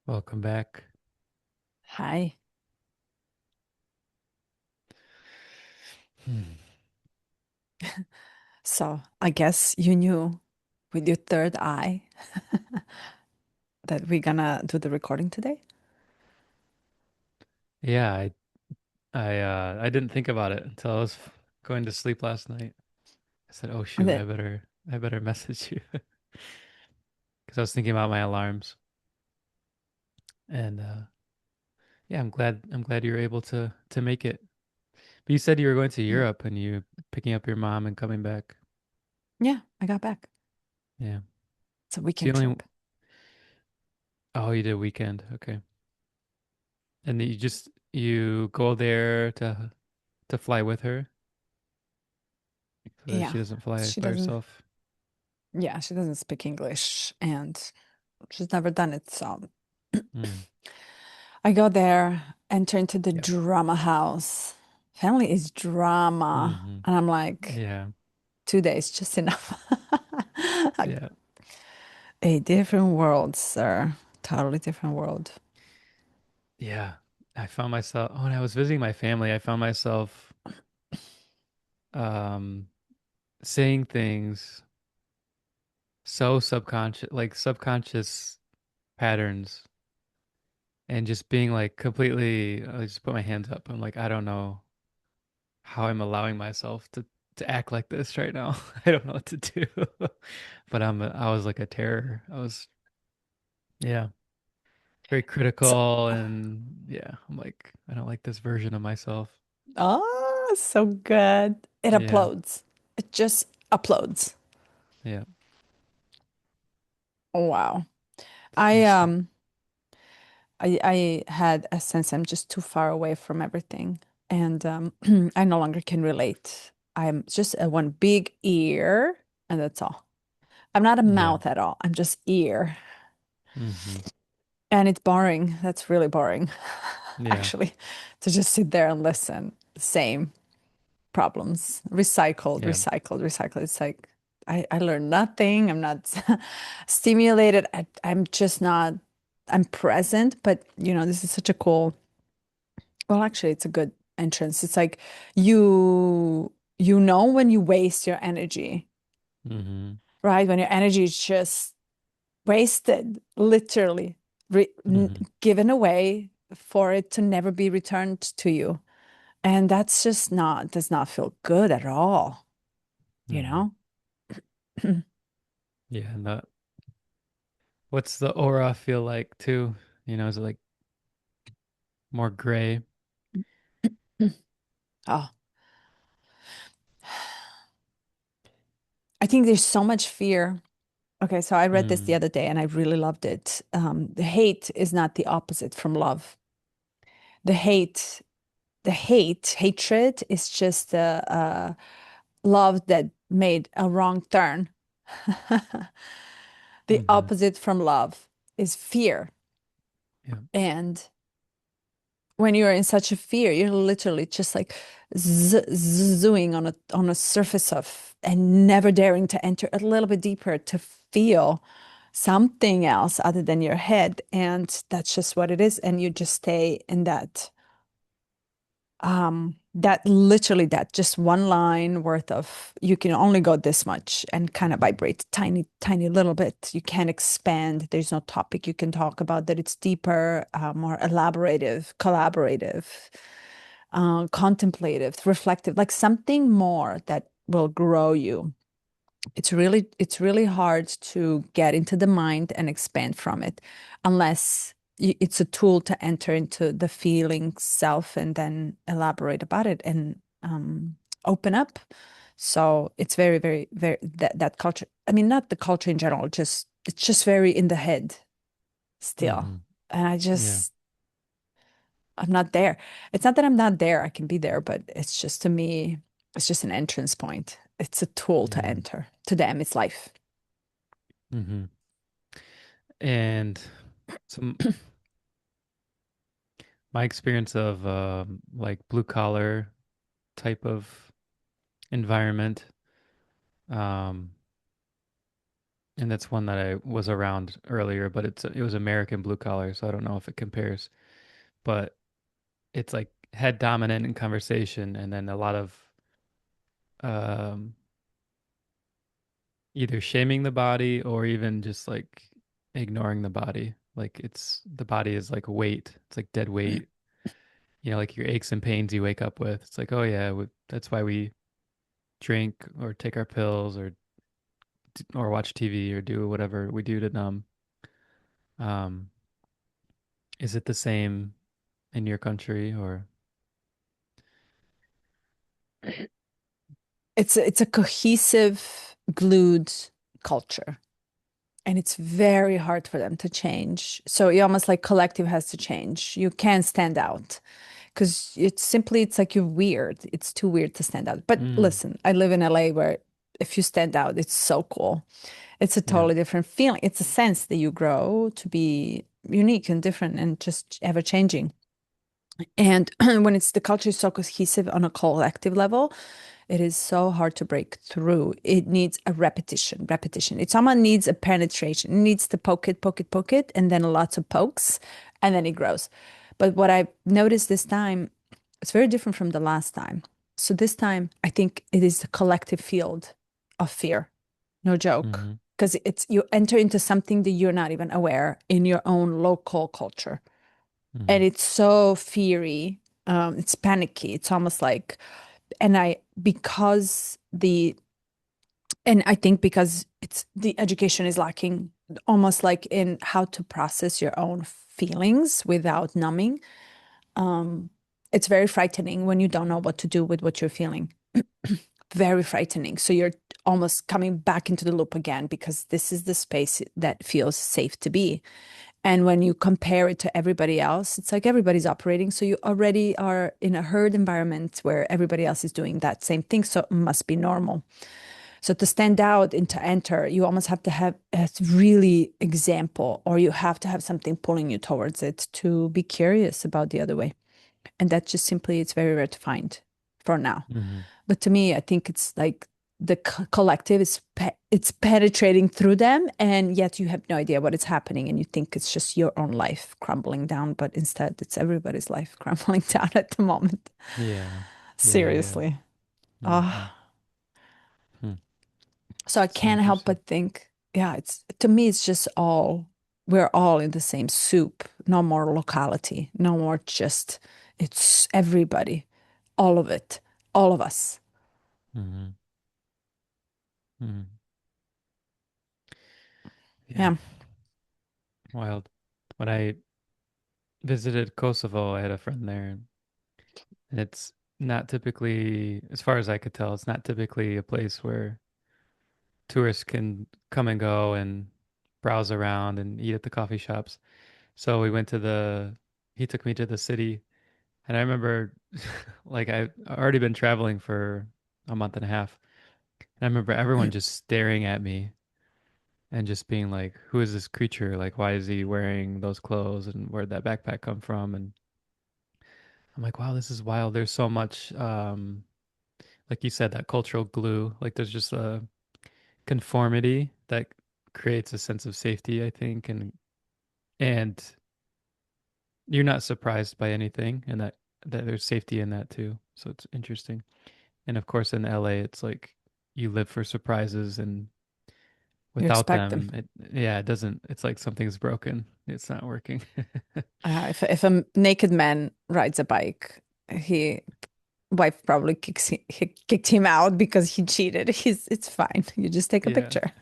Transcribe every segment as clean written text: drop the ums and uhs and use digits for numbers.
Welcome back. Hi. Hmm. So I guess you knew with your third eye that we're gonna do the recording today. Yeah, I didn't think about it until I was going to sleep last night. I said, "Oh And shoot, then, I better message you," because I was thinking about my alarms. And yeah, I'm glad you were able to make it. But you said you were going to mm, Europe and you picking up your mom and coming back. yeah, I got back. Yeah. It's a So you weekend only trip. Oh, you did a weekend. Okay. And you go there to fly with her so that Yeah, she doesn't fly she by doesn't, herself. yeah, she doesn't speak English and she's never done it. So Mm. I go there, enter into the Yeah. drama house. Family is drama. Hmm. And I'm like, Yeah. 2 days, just enough. Like, Yeah. a different world, sir. Totally different world. Yeah. I found myself when I was visiting my family, I found myself um saying things so subconscious, like subconscious patterns, and just being like completely I just put my hands up. I'm like, I don't know how I'm allowing myself to act like this right now. I don't know what to do. But I was like a terror. I was, yeah, very So, critical, and yeah, I'm like, I don't like this version of myself. oh, so good. It Yeah. uploads. It just uploads. Yeah. Oh, wow. I It's um I had a sense I'm just too far away from everything. And I no longer can relate. I'm just a one big ear, and that's all. I'm not a yeah. mouth at all. I'm just ear. Hmm. And it's boring. That's really boring, Yeah. actually, to just sit there and listen. Same problems, recycled, Yeah. recycled, recycled. It's like I learned nothing. I'm not stimulated. I'm just not, I'm present, but this is such a cool, well, actually, it's a good entrance. It's like you know when you waste your energy, Hmm. right? When your energy is just wasted, literally Hmm. given away for it to never be returned to you. And that's just not, does not feel good at all, you Hmm. know? Yeah. And what's the aura feel like too? Is it like more gray? Oh, I think there's so much fear. Okay, so I read this the Mm. other day and I really loved it. The hate is not the opposite from love. The hate, hatred is just a love that made a wrong turn. The Hmm. opposite from love is fear. Yeah. And when you're in such a fear, you're literally just like zooing on a surface of and never daring to enter a little bit deeper to feel something else other than your head. And that's just what it is. And you just stay in that literally that just one line worth of you can only go this much and kind of Hmm. vibrate tiny tiny little bit. You can't expand. There's no topic you can talk about that it's deeper, more elaborative, collaborative, contemplative, reflective, like something more that will grow you. It's really hard to get into the mind and expand from it unless it's a tool to enter into the feeling self and then elaborate about it and open up. So it's very, very, very that culture. I mean, not the culture in general, just it's just very in the head still. Hmm. And Yeah. I'm not there. It's not that I'm not there. I can be there, but it's just to me, it's just an entrance point. It's a tool to Yeah. enter. To them, it's life. Hmm. And some my experience of like blue collar type of environment, um, And that's one that I was around earlier, but it was American blue collar, so I don't know if it compares. But it's like head dominant in conversation, and then a lot of um, either shaming the body or even just like ignoring the body. Like it's the body is like weight. It's like dead weight. You know, like your aches and pains you wake up with. It's like, oh yeah, that's why we drink or take our pills or watch TV or do whatever we do to numb. Um, is it the same in your country or? It's a cohesive, glued culture. And it's very hard for them to change. So you almost like collective has to change. You can't stand out because it's like you're weird. It's too weird to stand out. But Mm, listen, I live in LA where if you stand out, it's so cool. It's a yeah. totally different feeling. It's a sense that you grow to be unique and different and just ever changing. And when it's the culture is so cohesive on a collective level, it is so hard to break through. It needs a repetition, repetition. It someone needs a penetration. It needs to poke it, poke it, poke it, and then lots of pokes, and then it grows. But what I've noticed this time, it's very different from the last time. So this time, I think it is a collective field of fear. No joke. Mm-hmm. Because it's you enter into something that you're not even aware in your own local culture. Mm-hmm. And it's so fiery. It's panicky. It's almost like, and I, because the, and I think because it's the education is lacking almost like in how to process your own feelings without numbing. Um, it's very frightening when you don't know what to do with what you're feeling. Very frightening. So you're almost coming back into the loop again because this is the space that feels safe to be. And when you compare it to everybody else, it's like everybody's operating. So you already are in a herd environment where everybody else is doing that same thing. So it must be normal. So to stand out and to enter, you almost have to have a really example, or you have to have something pulling you towards it to be curious about the other way. And that just simply, it's very rare to find for now. Mm-hmm. But to me, I think it's like the collective is it's penetrating through them, and yet you have no idea what is happening, and you think it's just your own life crumbling down, but instead it's everybody's life crumbling down at the moment. Yeah. Yeah. Yeah. Yeah. Seriously. Mm-hmm. Ah, Hmm. so I So can't help interesting. but think, yeah, it's to me, it's just all we're all in the same soup. No more locality, no more just it's everybody, all of it, all of us. Mm-hmm. Mm-hmm. Yeah. Yeah, Wild. When I visited Kosovo, I had a friend there, and it's not typically, as far as I could tell, it's not typically a place where tourists can come and go and browse around and eat at the coffee shops. So he took me to the city, and I remember, like, I've already been traveling for a month and a half. And I remember everyone just staring at me and just being like, who is this creature? Like, why is he wearing those clothes? And where'd that backpack come from? And I'm like, wow, this is wild. There's so much, like you said, that cultural glue. Like, there's just a conformity that creates a sense of safety, I think. And you're not surprised by anything, and that there's safety in that too. So it's interesting. And of course, in LA, it's like you live for surprises, and you without expect them. them, yeah, it doesn't. It's like something's broken. It's not working. If a naked man rides a bike, he wife probably kicked him out because he cheated. It's fine. You just take a Yeah. picture.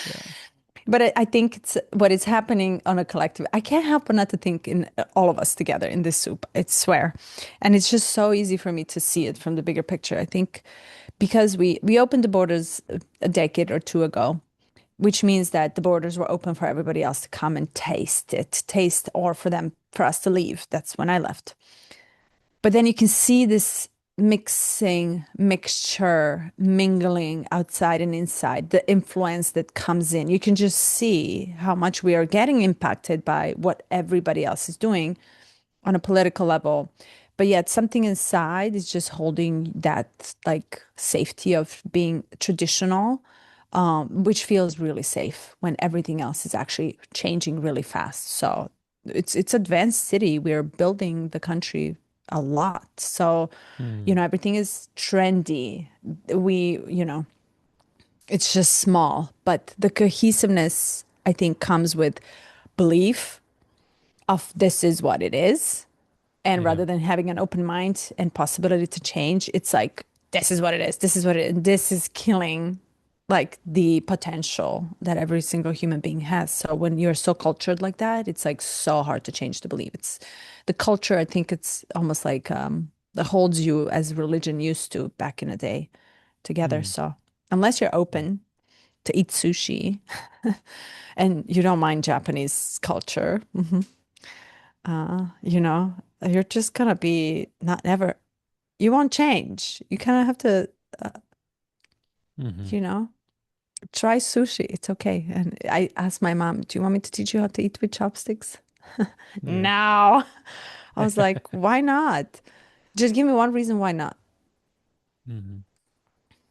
Yeah. But I think it's what is happening on a collective. I can't help but not to think in all of us together in this soup. I swear, and it's just so easy for me to see it from the bigger picture. I think because we opened the borders a decade or two ago, which means that the borders were open for everybody else to come and taste, or for them for us to leave. That's when I left. But then you can see this mixture, mingling outside and inside, the influence that comes in. You can just see how much we are getting impacted by what everybody else is doing on a political level. But yet something inside is just holding that like safety of being traditional, which feels really safe when everything else is actually changing really fast. So it's advanced city. We're building the country a lot. So, Mm. everything is trendy. It's just small, but the cohesiveness, I think, comes with belief of this is what it is. And Yeah. rather than having an open mind and possibility to change, it's like, this is what it is. This is what it is. This is killing like the potential that every single human being has. So when you're so cultured like that, it's like so hard to change the belief. It's the culture, I think it's almost like that holds you as religion used to back in the day together. Mm. So unless you're Yeah. open to eat sushi and you don't mind Japanese culture, you know, you're just gonna be not never, you won't change. You kind of have to, uh, Hmm. you know, try sushi. It's okay. And I asked my mom, do you want me to teach you how to eat with chopsticks? Yeah. No. I was like, why not? Just give me one reason why not. Hmm.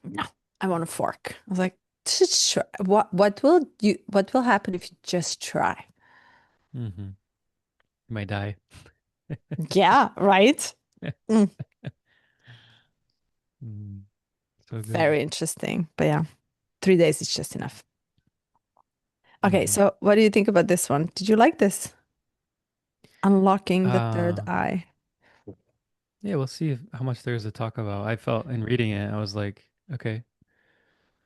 No, I want a fork. I was like, just try. What will happen if you just try? Hmm. You might die. Yeah, right. Mm, Mm. So good. very interesting. But yeah, 3 days is just enough. Okay, Hmm. so what do you think about this one? Did you like this? Unlocking the third Uh, eye. yeah, we'll see how much there is to talk about. I felt in reading it, I was like, okay.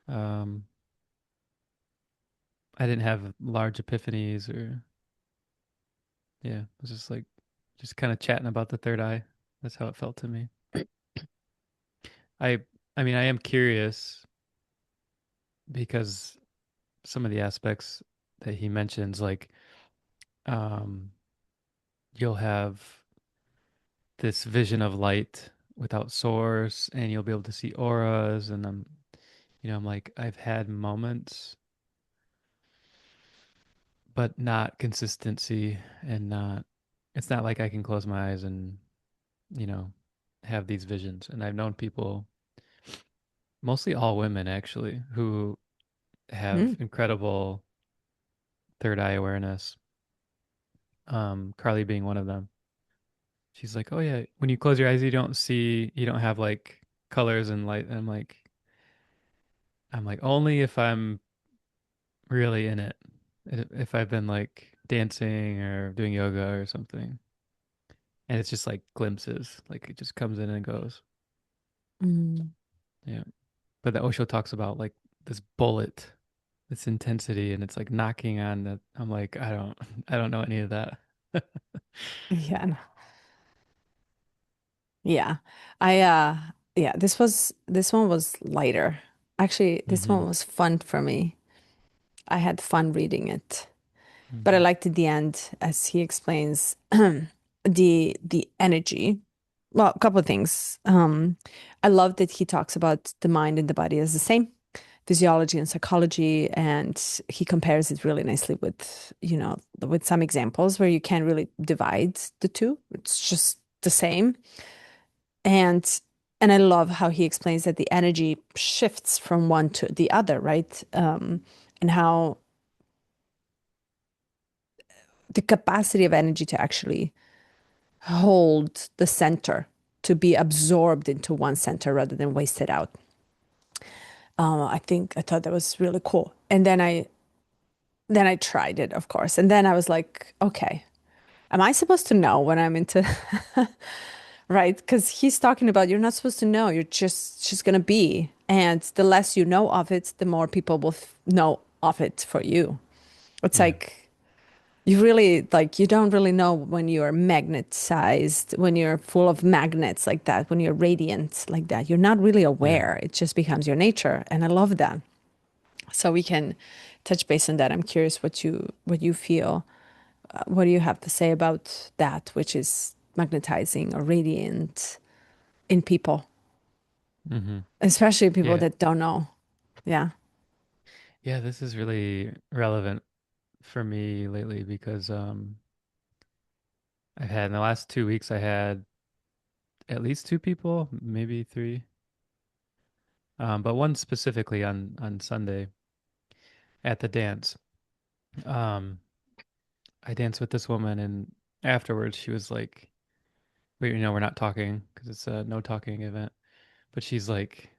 Um, I didn't have large epiphanies or yeah, it was just like just kind of chatting about the third eye. That's how it felt to me. I I mean, I am curious because some of the aspects that he mentions, like um, you'll have this vision of light without source, and you'll be able to see auras, and I'm like, I've had moments, but not consistency, and not. It's not like I can close my eyes and you know have these visions. And I've known people, mostly all women actually, who have Mm. incredible third eye awareness. Carly being one of them. She's like, "Oh yeah, when you close your eyes, you don't have like colors and light." And I'm like, only if I'm really in it. If I've been like dancing or doing yoga or something, and it's just like glimpses, like it just comes in and goes. Mm. Yeah. But the Osho talks about like this bullet, this intensity, and it's like knocking on that. I'm like, I don't know any of that. Yeah. Yeah. I yeah, this one was lighter. Actually, this Hmm. one was fun for me. I had fun reading it. But I Hmm. liked at the end as he explains the energy. Well, a couple of things. I love that he talks about the mind and the body as the same physiology and psychology, and he compares it really nicely with, with some examples where you can't really divide the two. It's just the same. And and I love how he explains that the energy shifts from one to the other, right? And how the capacity of energy to actually hold the center, to be absorbed into one center rather than wasted out. I thought that was really cool. And then I tried it, of course. And then I was like, okay, am I supposed to know when I'm into right? Because he's talking about you're not supposed to know. You're just gonna be. And the less you know of it, the more people will know of it for you. It's Yeah. like you really like you don't really know when you're magnetized, when you're full of magnets like that, when you're radiant like that. You're not really Yeah. aware. It just becomes your nature. And I love that. So we can touch base on that. I'm curious what you feel. What do you have to say about that, which is magnetizing or radiant in people, Hmm. especially people Yeah. that don't know? Yeah. Yeah, this is really relevant for me lately because I've had in the last 2 weeks I had at least two people, maybe three, but one specifically on Sunday. at the dance. Um, I danced with this woman, and afterwards she was like, "Wait, we're not talking because it's a no talking event." But she like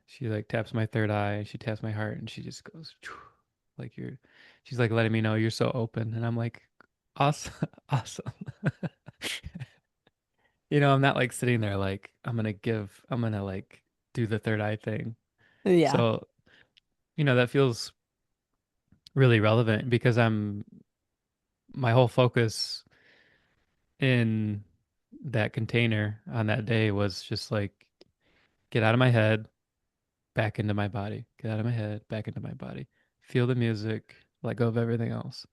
taps my third eye, she taps my heart, and she just goes, "Phew," like you're, she's like letting me know you're so open, and I'm like, awesome, awesome. I'm not like sitting there like I'm gonna like do the third eye thing. Yeah. So, that feels really relevant because my whole focus in that container on that day was just like get out of my head, back into my body. Get out of my head, back into my body. Feel the music, let go of everything else.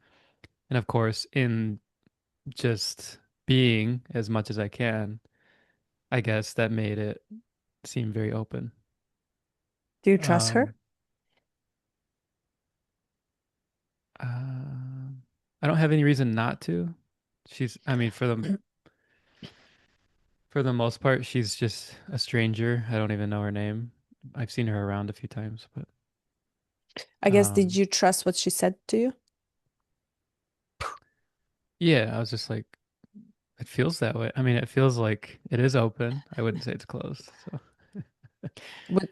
And of course, in just being as much as I can, I guess that made it seem very open. Do you trust her? Um, uh, I don't have any reason not to. I mean, for the most part, she's just a stranger. I don't even know her name. I've seen her around a few times, but I guess, did um, you trust what she said to you? yeah, I was just like, it feels that way. I mean, it feels like it is open. I wouldn't say it's closed. So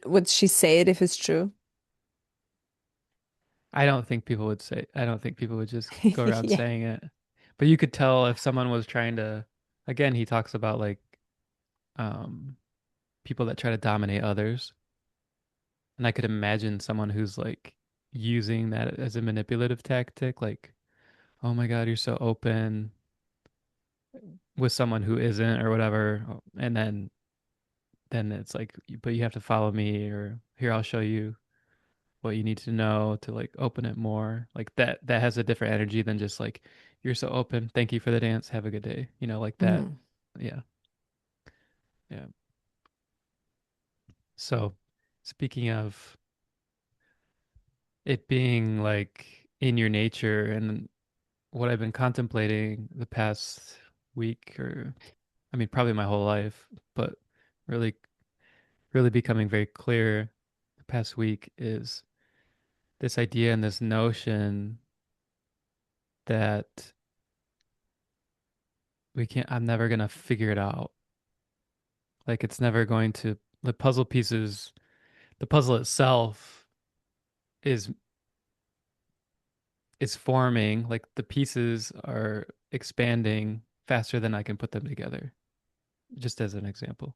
Would she say it if it's true? I don't think people would just go around Yeah. saying it. But you could tell if someone was trying to, again, he talks about like um, people that try to dominate others. And I could imagine someone who's like using that as a manipulative tactic, like, oh my God, you're so open with someone who isn't or whatever. And then it's like, but you have to follow me or here, I'll show you what you need to know to like open it more. Like that has a different energy than just like you're so open. Thank you for the dance. Have a good day. Like that. Mm. Yeah. Yeah. So speaking of it being like in your nature and what I've been contemplating the past week or I mean probably my whole life, but really really becoming very clear the past week is this idea and this notion that I'm never gonna figure it out. Like it's never going to the puzzle pieces, the puzzle itself is is forming, like the pieces are expanding faster than I can put them together, just as an example.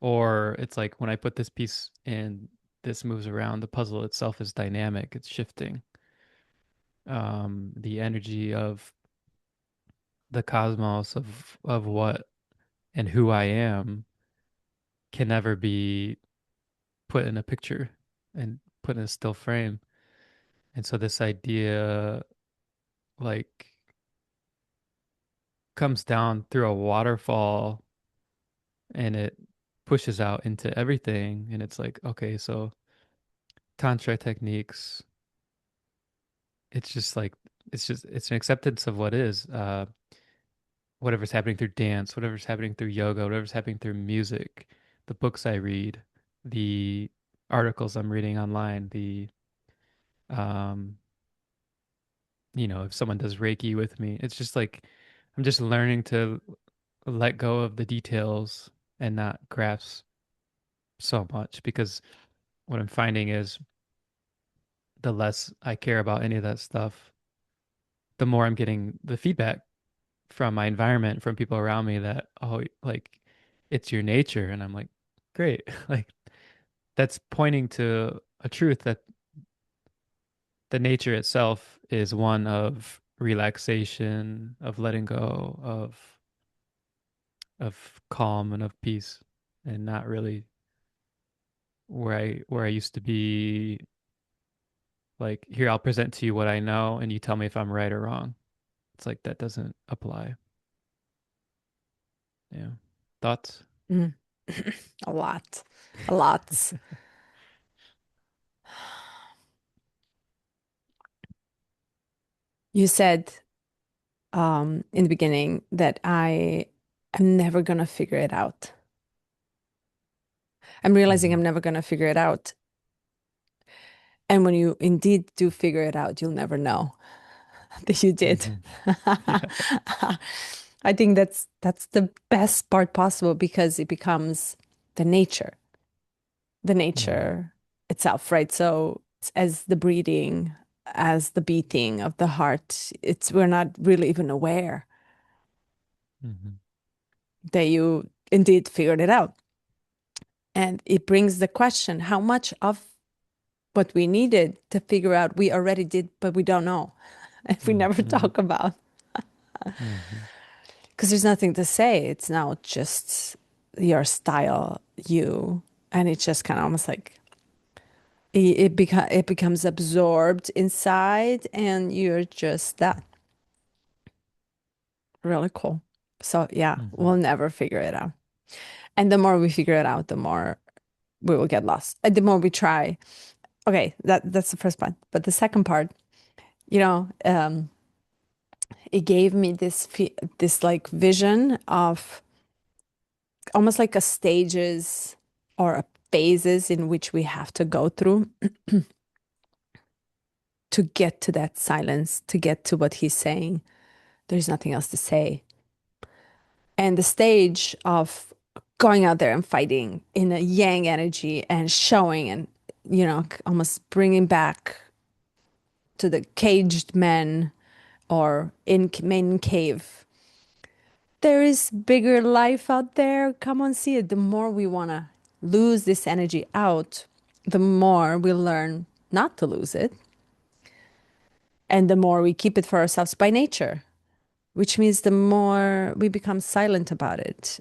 Or it's like when I put this piece in, this moves around, the puzzle itself is dynamic, it's shifting. The energy of the cosmos of what and who I am can never be put in a picture and put in a still frame. And so this idea like comes down through a waterfall and it pushes out into everything. And it's like, okay, so tantra techniques, it's just like it's an acceptance of what is. Whatever's happening through dance, whatever's happening through yoga, whatever's happening through music, the books I read, the articles I'm reading online, the um if someone does Reiki with me, it's just like I'm just learning to let go of the details and not grasp so much because what I'm finding is the less I care about any of that stuff, the more I'm getting the feedback from my environment, from people around me that, oh, like it's your nature. And I'm like, great. Like that's pointing to a truth that the nature itself is one of relaxation, of letting go, of calm and of peace, and not really where I used to be like, here, I'll present to you what I know, and you tell me if I'm right or wrong. It's like that doesn't apply. Yeah. Thoughts? Mm. A lot. A lot. You said in the beginning that I am never gonna figure it out. I'm realizing Hmm. I'm never gonna figure it out. And when you indeed do figure it out, you'll never know that you did. Hmm. Yeah. I think that's the best part possible because it becomes the nature, the Hmm. nature itself, right? So as the breathing, as the beating of the heart, it's we're not really even aware Hmm. that you indeed figured it out. And it brings the question, how much of what we needed to figure out we already did, but we don't know. If we never Hmm. talk about, Hmm. because there's nothing to say. It's now just your style, you, and it's just kind of almost like it becomes absorbed inside, and you're just that. Really cool. So yeah, Hmm. we'll never figure it out. And the more we figure it out, the more we will get lost. And the more we try. Okay, that's the first part. But the second part, you know, it gave me this like vision of almost like a stages or a phases in which we have to go through to get to that silence, to get to what he's saying. There's nothing else to say. And the stage of going out there and fighting in a yang energy and showing and, almost bringing back to the caged men or in main cave. There is bigger life out there. Come on, see it. The more we want to lose this energy out, the more we learn not to lose it. And the more we keep it for ourselves by nature, which means the more we become silent about it.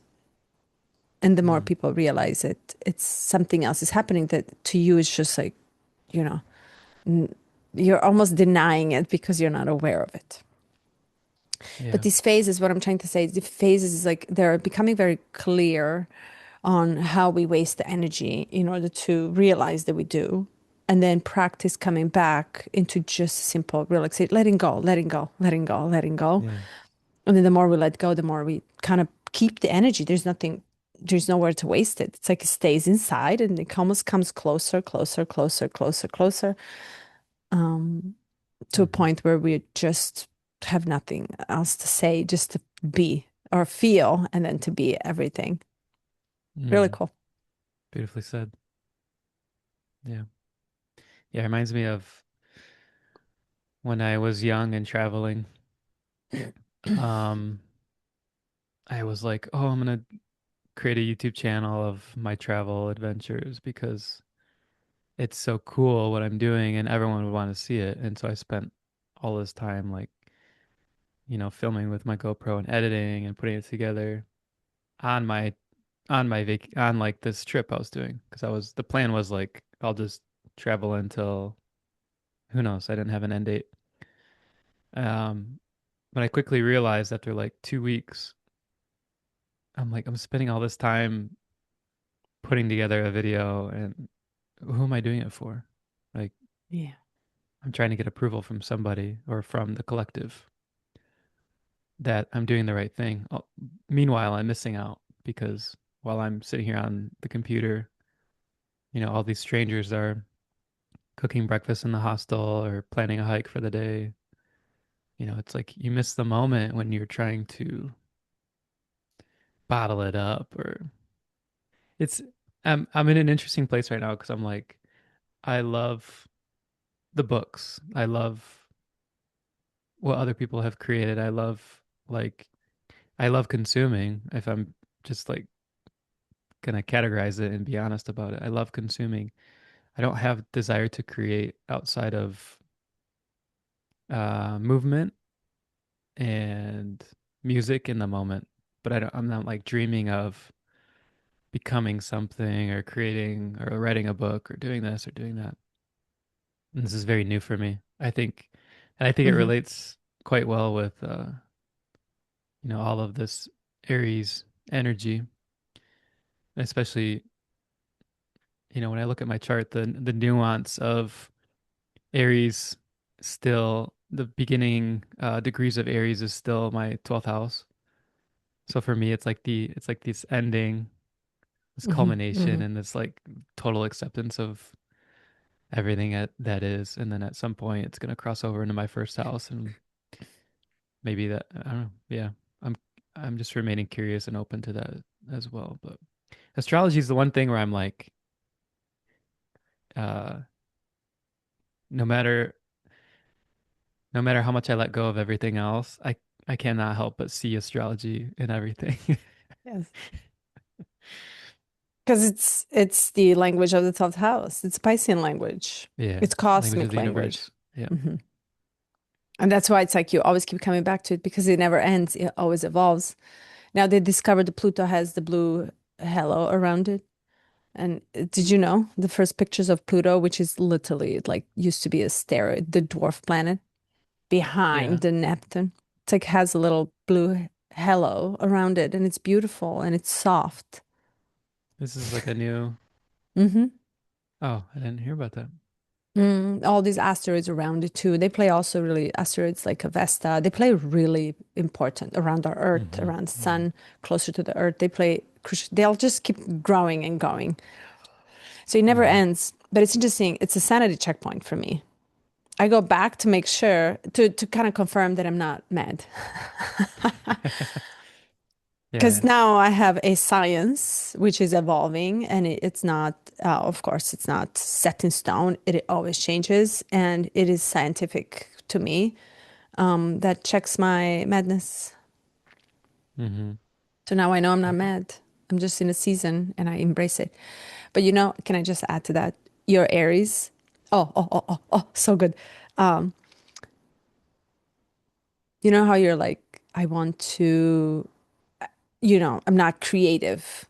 And the more Hmm. people realize it, it's something else is happening that to you is just like, you know, you're almost denying it because you're not aware of it. But Yeah. these phases, what I'm trying to say is the phases is like they're becoming very clear on how we waste the energy in order to realize that we do. And then practice coming back into just simple relaxation, letting go, letting go, letting go, letting go. Yeah. And then the more we let go, the more we kind of keep the energy. There's nowhere to waste it. It's like it stays inside and it almost comes closer, closer, closer, closer, closer, um, to a Hmm. point where we just have nothing else to say, just to be or feel, and then to be everything. Really Mm. cool. Beautifully said. Yeah. Yeah. It reminds me of when I was young and traveling. Um, I was like, oh, I'm gonna create a YouTube channel of my travel adventures because it's so cool what I'm doing and everyone would want to see it. And so I spent all this time like, filming with my GoPro and editing and putting it together on my on like this trip I was doing because the plan was like I'll just travel until who knows, I didn't have an end date. Um, but I quickly realized after like 2 weeks, I'm like I'm spending all this time putting together a video and who am I doing it for? Like Yeah. I'm trying to get approval from somebody or from the collective that I'm doing the right thing. Meanwhile, I'm missing out because while I'm sitting here on the computer, all these strangers are cooking breakfast in the hostel or planning a hike for the day. It's like you miss the moment when you're trying to bottle it up or it's I'm in an interesting place right now because I'm like I love the books. I love what other people have created. Like I love consuming if I'm just like gonna categorize it and be honest about it. I love consuming. I don't have desire to create outside of movement and music in the moment. But I'm not like dreaming of becoming something or creating or writing a book or doing this or doing that. And this is very new for me. And I think it Hmm. relates quite well with all of this Aries energy, especially when I look at my chart, the nuance of Aries still the beginning degrees of Aries is still my 12th house. So for me, it's like this ending, this Hmm. culmination, Hmm. and this like total acceptance of everything that is, and then at some point it's gonna cross over into my first house, and maybe that I don't know. Yeah, I'm I'm just remaining curious and open to that as well. But astrology is the one thing where I'm like, uh, no matter no matter how much I let go of everything else, I cannot help but see astrology in everything. Yes. Because it's the language of the 12th house. It's Piscean language. Yeah, It's language of cosmic the language. universe. Yeah. Hmm. And that's why it's like you always keep coming back to it because it never ends. It always evolves. Now they discovered that Pluto has the blue halo around it. And did you know the first pictures of Pluto, which is literally like used to be a asteroid, the dwarf planet behind Yeah. the Neptune. It's like has a little blue halo around it, and it's beautiful and it's soft. This is like a new. Hmm. Oh, I didn't hear about that. All these asteroids around it too. They play also really asteroids like Avesta. They play really important around our Earth, Hmm. around the Hmm. sun, closer to the Earth. They play. They'll just keep growing and going. So it never Hmm. ends. But it's interesting. It's a sanity checkpoint for me. I go back to make sure to kind of confirm that I'm not mad. Because Yeah. now I have a science which is evolving and it's not, of course, it's not set in stone. It always changes and it is scientific to me. That checks my madness. Hmm. So now I know I'm not Okay. mad. I'm just in a season and I embrace it. But you know, can I just add to that? Your Aries. Oh, so good. Um, you know how you're like, I want to, I'm not creative.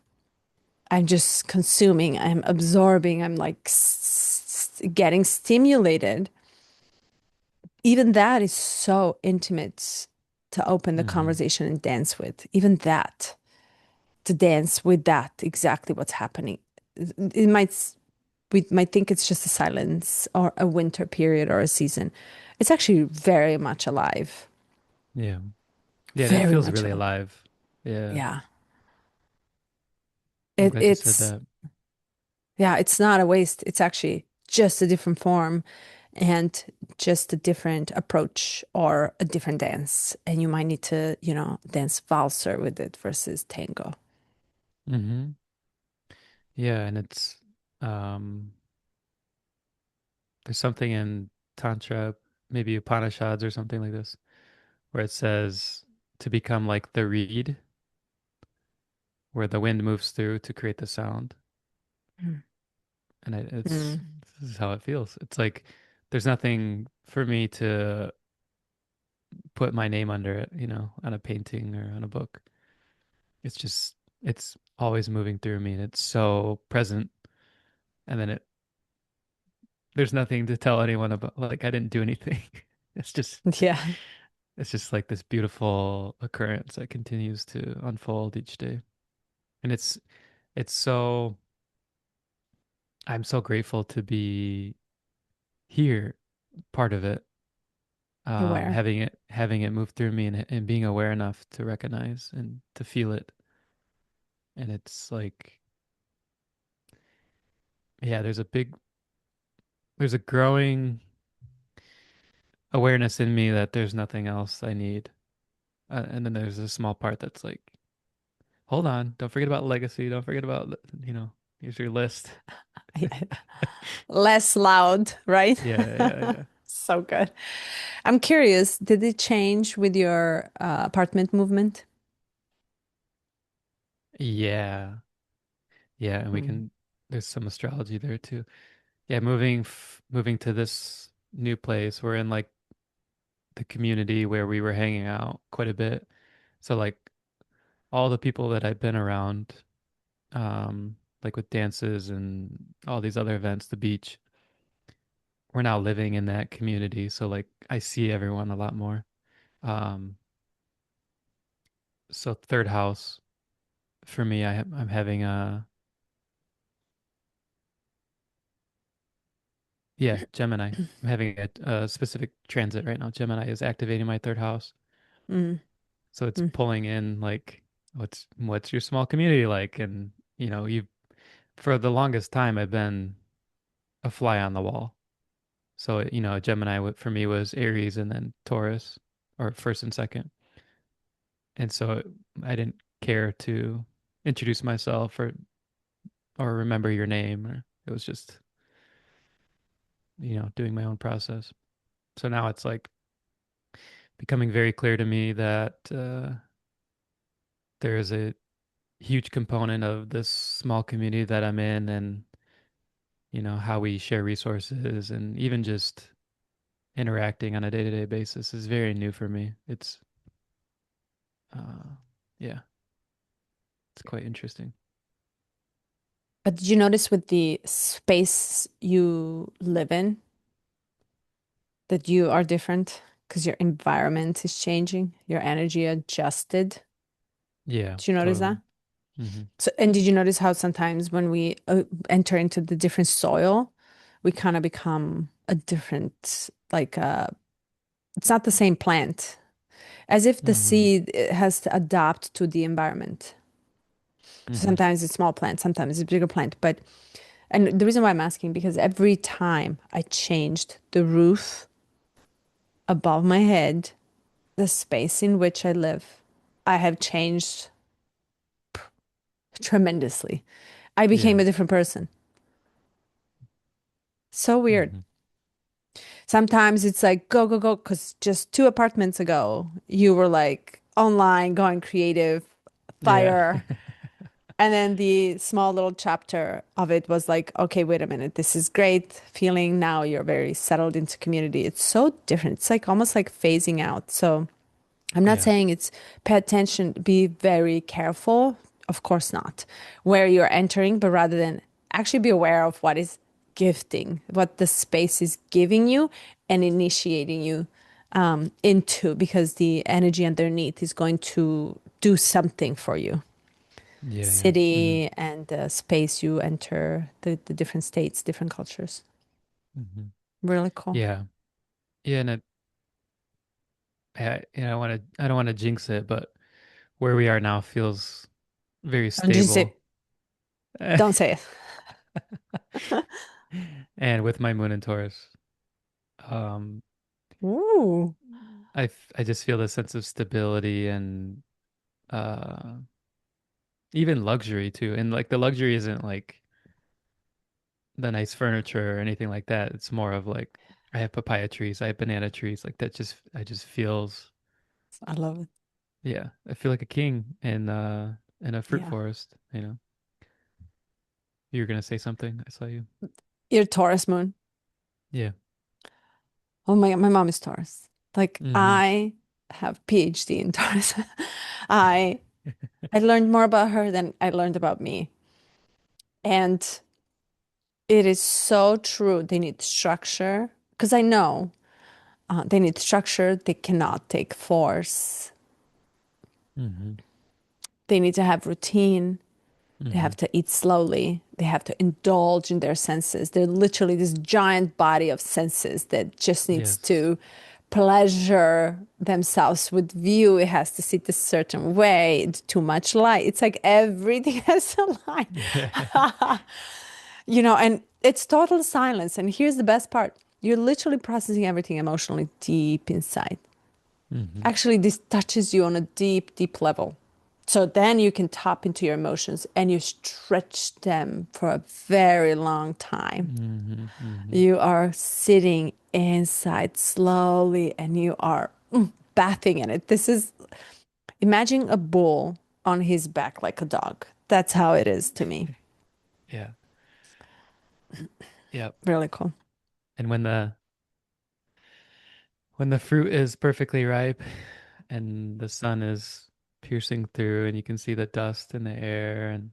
I'm just consuming, I'm absorbing, I'm like getting stimulated. Even that is so intimate to open the Hmm. conversation and dance with. Even that, to dance with that, exactly what's happening. It might, we might think it's just a silence or a winter period or a season. It's actually very much alive, Yeah. Yeah, it very feels much really alive. alive. Yeah. Yeah. I'm It, glad you said it's, that. yeah, it's not a waste. It's actually just a different form and just a different approach or a different dance. And you might need to, dance valser with it versus tango. Hmm. Yeah, and it's um there's something in Tantra, maybe Upanishads or something like this, where it says to become like the reed where the wind moves through to create the sound. Mm. And it's Mm. this is how it feels. It's like there's nothing for me to put my name under it, on a painting or on a book. It's just it's always moving through me and it's so present. And then there's nothing to tell anyone about, like I didn't do anything. It's just Yeah, it's just like this beautiful occurrence that continues to unfold each day. And it's so I'm so grateful to be here, part of it, aware. having it move through me and being aware enough to recognize and to feel it. And it's like, yeah, there's a growing awareness in me that there's nothing else I need. And then there's a small part that's like, hold on, don't forget about legacy. Don't forget about, here's your list. Less loud, right? Yeah, yeah, yeah. So good. I'm curious, did it change with your apartment movement? Yeah, yeah. And Mm. there's some astrology there too. Yeah, moving to this new place. We're in like the community where we were hanging out quite a bit. So like all the people that I've been around, like with dances and all these other events, the beach, we're now living in that community. So like I see everyone a lot more. Um, so third house for me, I'm having yeah, Gemini. I'm having a specific transit right now. Gemini is activating my third house. Mm. So it's Mm. pulling in like what's your small community like? And you for the longest time I've been a fly on the wall. So, Gemini for me was Aries and then Taurus, or first and second. And so I didn't care to introduce myself or remember your name. It was just, doing my own process. So now it's like becoming very clear to me that there is a huge component of this small community that I'm in, and how we share resources and even just interacting on a day-to-day basis is very new for me. It's yeah, it's quite interesting. But did you notice with the space you live in that you are different because your environment is changing, your energy adjusted? Yeah, Did you notice that? totally. Hmm. So, and did you notice how sometimes when we enter into the different soil, we kind of become a different, like, it's not the same plant, as if the Hmm. seed has to adapt to the environment. So Hmm. sometimes it's small plant, sometimes it's bigger plant. But, and the reason why I'm asking, because every time I changed the roof above my head, the space in which I live, I have changed tremendously. I became Yeah. a different person. So weird. Hmm. Sometimes it's like go, go, go, because just 2 apartments ago, you were like online, going creative, Yeah. fire. And then the small little chapter of it was like, okay, wait a minute, this is great feeling. Now you're very settled into community. It's so different. It's like almost like phasing out. So I'm not Yeah. saying it's pay attention, be very careful. Of course not, where you're entering, but rather than actually be aware of what is gifting, what the space is giving you and initiating you into, because the energy underneath is going to do something for you. Yeah. Yeah. Hmm. City and the space you enter, the different states, different cultures. Hmm. Really cool. Yeah. Yeah. And I don't want to jinx it, but where we are now feels very Don't just stable. say, don't say it. And with my moon in Taurus, um, Ooh, I just feel a sense of stability and uh, even luxury too. And like the luxury isn't like the nice furniture or anything like that. It's more of like I have papaya trees, I have banana trees. Like that just I just feels I love it. yeah, I feel like a king in a fruit Yeah. forest. You were gonna say something. I saw you. Your Taurus moon. Yeah. Oh my God, my mom is Taurus. Like Hmm. I have PhD in Taurus. I I learned more about her than I learned about me. And it is so true. They need structure because I know they need structure. They cannot take force. Hmm. They need to have routine. They Hmm. have to eat slowly. They have to indulge in their senses. They're literally this giant body of senses that just needs Yes. to pleasure themselves with view. It has to sit a certain way. It's too much light. It's like everything has a light. And it's total silence. And here's the best part. You're literally processing everything emotionally deep inside. Hmm. Actually, this touches you on a deep, deep level. So then you can tap into your emotions and you stretch them for a very long time. Hmm. Hmm. You are sitting inside slowly and you are bathing in it. Imagine a bull on his back like a dog. That's how it is to me. Yeah. Yeah. Really cool. And when the fruit is perfectly ripe and the sun is piercing through and you can see the dust in the air, and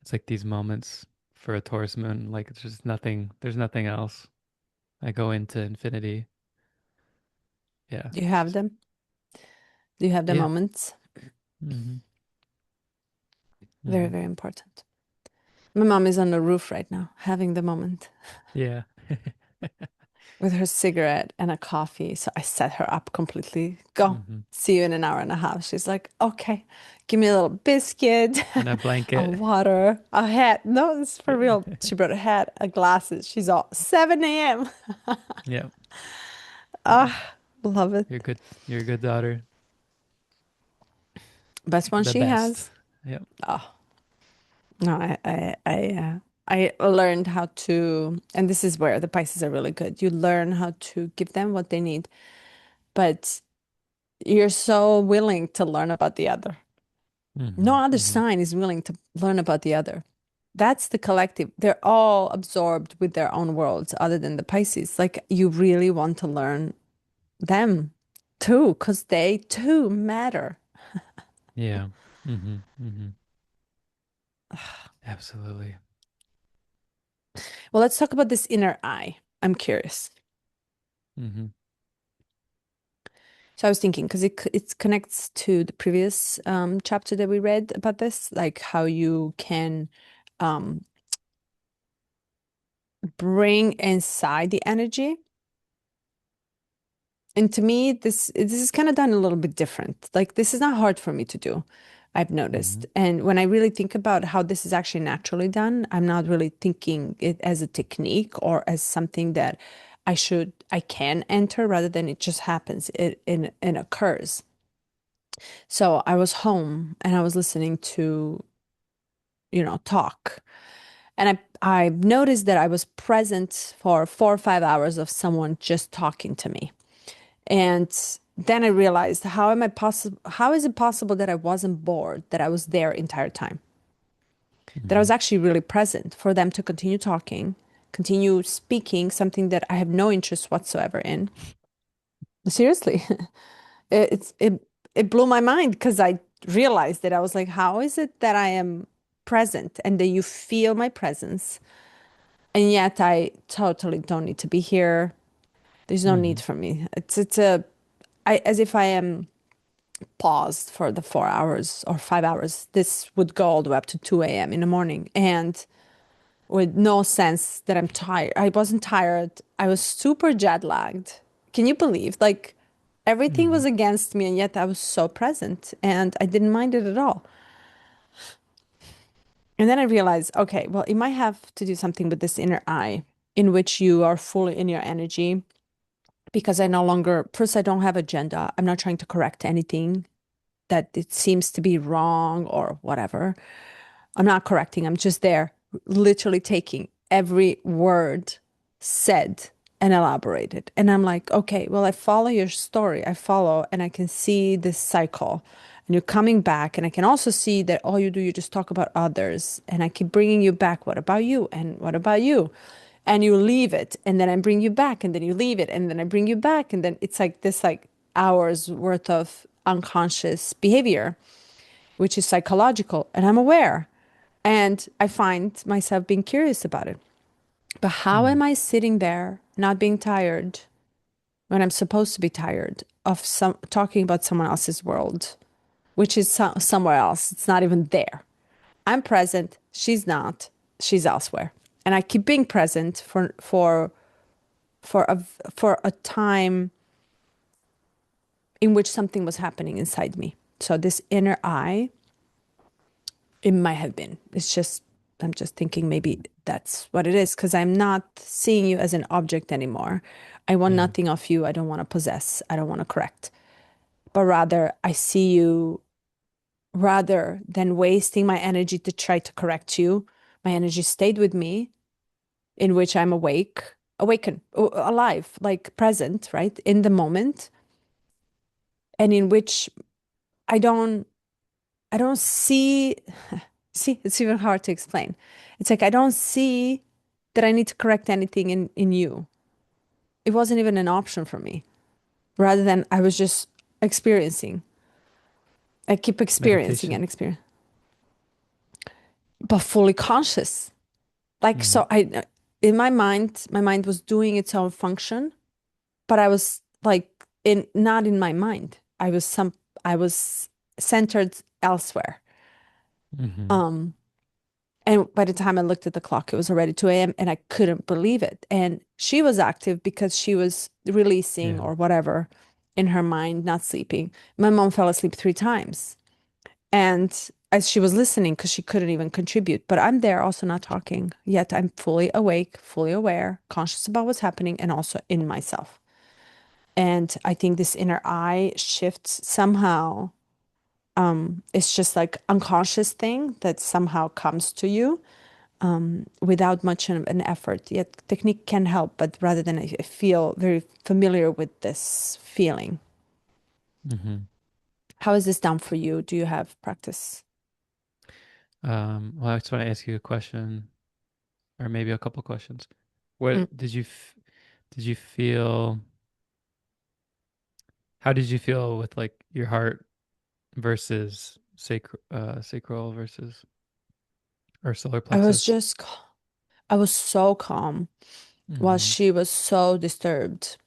it's like these moments for a Taurus moon, like it's just nothing, there's nothing else. I go into infinity. Yeah. Do you It's have just them? Do you have the yeah. moments? Hmm. Very, Hmm. very important. My mom is on the roof right now, having the moment. Yeah. with her cigarette and a coffee. So I set her up completely. Go, Hmm. see you in an hour and a half. She's like, okay, give me a little biscuit, And a a blanket. water, a hat. No, this is for real. She brought a hat, a glasses. She's all 7 a.m. Yeah. Yeah. Ah, love You're it. good. You're a good daughter. Best one The she best. has. Yep. Oh, no, I learned how to, and this is where the Pisces are really good. You learn how to give them what they need, but you're so willing to learn about the other. No Hmm. other Hmm. sign is willing to learn about the other. That's the collective. They're all absorbed with their own worlds, other than the Pisces. Like you really want to learn them too, because they too matter. Yeah. Hmm. Hmm. Absolutely. Well, let's talk about this inner eye. I'm curious. Hmm. So I was thinking because it connects to the previous chapter that we read about this, like how you can um, bring inside the energy. And to me, this is kind of done a little bit different. Like this is not hard for me to do, I've Hmm. noticed. And when I really think about how this is actually naturally done, I'm not really thinking it as a technique or as something that I can enter rather than it just happens. It occurs. So I was home and I was listening to, talk. And I noticed that I was present for 4 or 5 hours of someone just talking to me. And then I realized, how is it possible that I wasn't bored, that I was there entire time, that I was Hmm. actually really present for them to continue talking, continue speaking something that I have no interest whatsoever in. Seriously, it, it's it blew my mind because I realized that I was like, how is it that I am present and that you feel my presence, and yet I totally don't need to be here. There's no need Hmm. for me. It's a I as if I am paused for the 4 hours or 5 hours. This would go all the way up to 2 a.m. in the morning. And with no sense that I'm tired. I wasn't tired. I was super jet lagged. Can you believe? Like everything Hmm. was against me, and yet I was so present and I didn't mind it at all. And then I realized, okay, well, it might have to do something with this inner eye in which you are fully in your energy because I no longer, first, I don't have agenda. I'm not trying to correct anything that it seems to be wrong or whatever. I'm not correcting. I'm just there, literally taking every word said and elaborated. And I'm like, okay, well, I follow your story. I follow and I can see this cycle. And you're coming back. And I can also see that all you do, you just talk about others. And I keep bringing you back. What about you? And what about you? And you leave it. And then I bring you back. And then you leave it. And then I bring you back. And then it's like this, like hours worth of unconscious behavior, which is psychological. And I'm aware. And I find myself being curious about it. But how Hmm. am I sitting there not being tired when I'm supposed to be tired of some talking about someone else's world, which is somewhere else? It's not even there. I'm present, she's not, she's elsewhere. And I keep being present for a for a time in which something was happening inside me. So this inner eye, it might have been. I'm just thinking maybe that's what it is because I'm not seeing you as an object anymore. I want Yeah. nothing of you. I don't want to possess. I don't want to correct. But rather, I see you rather than wasting my energy to try to correct you. My energy stayed with me, in which I'm awaken, alive, like present, right? In the moment, and in which I don't I don't see, see, it's even hard to explain. It's like I don't see that I need to correct anything in you. It wasn't even an option for me. Rather than I was just experiencing. I keep experiencing Meditation. and experience, but fully conscious. Like Hmm. so in my mind was doing its own function, but I was like in not in my mind. I was centered elsewhere. Hmm. Um And by the time I looked at the clock, it was already 2 a.m. and I couldn't believe it. And she was active because she was releasing Yeah. or whatever in her mind, not sleeping. My mom fell asleep 3 times. And as she was listening, because she couldn't even contribute, but I'm there also not talking. Yet I'm fully awake, fully aware, conscious about what's happening, and also in myself. And I think this inner eye shifts somehow. It's just like unconscious thing that somehow comes to you without much of an effort. Yet technique can help, but rather than I feel very familiar with this feeling. Hmm. How is this done for you? Do you have practice? Well, I just want to ask you a question, or maybe a couple questions. Mm. Did you feel? How did you feel with like your heart versus sacral versus or solar I was plexus? just, I was so calm while Hmm. she was so disturbed.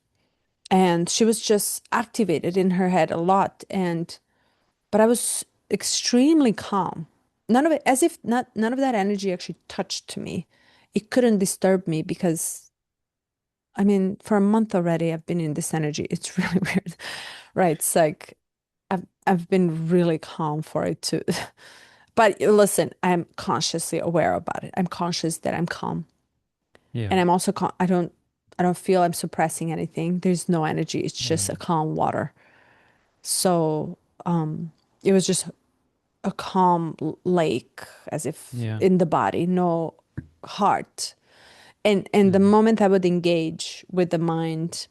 And she was just activated in her head a lot. But I was extremely calm. None of it, as if none of that energy actually touched me. It couldn't disturb me because, I mean, for a month already, I've been in this energy. It's really weird, right? It's like I've been really calm for it too. But listen, I'm consciously aware about it. I'm conscious that I'm calm. Yeah. And I'm also I don't feel I'm suppressing anything. There's no energy. It's just a Mm. calm water. So it was just a calm lake, as if Yeah. in the body, no heart. And the Hmm. moment I would engage with the mind,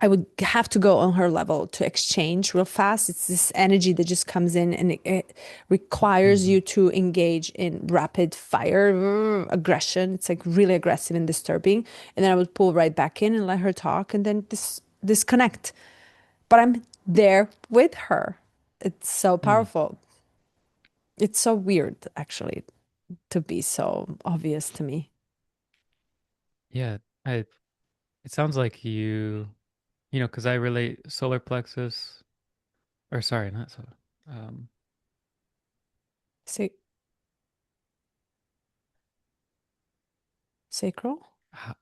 I would have to go on her level to exchange real fast. It's this energy that just comes in and it requires Hmm. you to engage in rapid fire aggression. It's like really aggressive and disturbing. And then I would pull right back in and let her talk and then disconnect. But I'm there with her. It's so Mm. powerful. It's so weird, actually, to be so obvious to me. Yeah. I. It sounds like because I relate solar plexus, or sorry, not solar. Um, Sa sacral?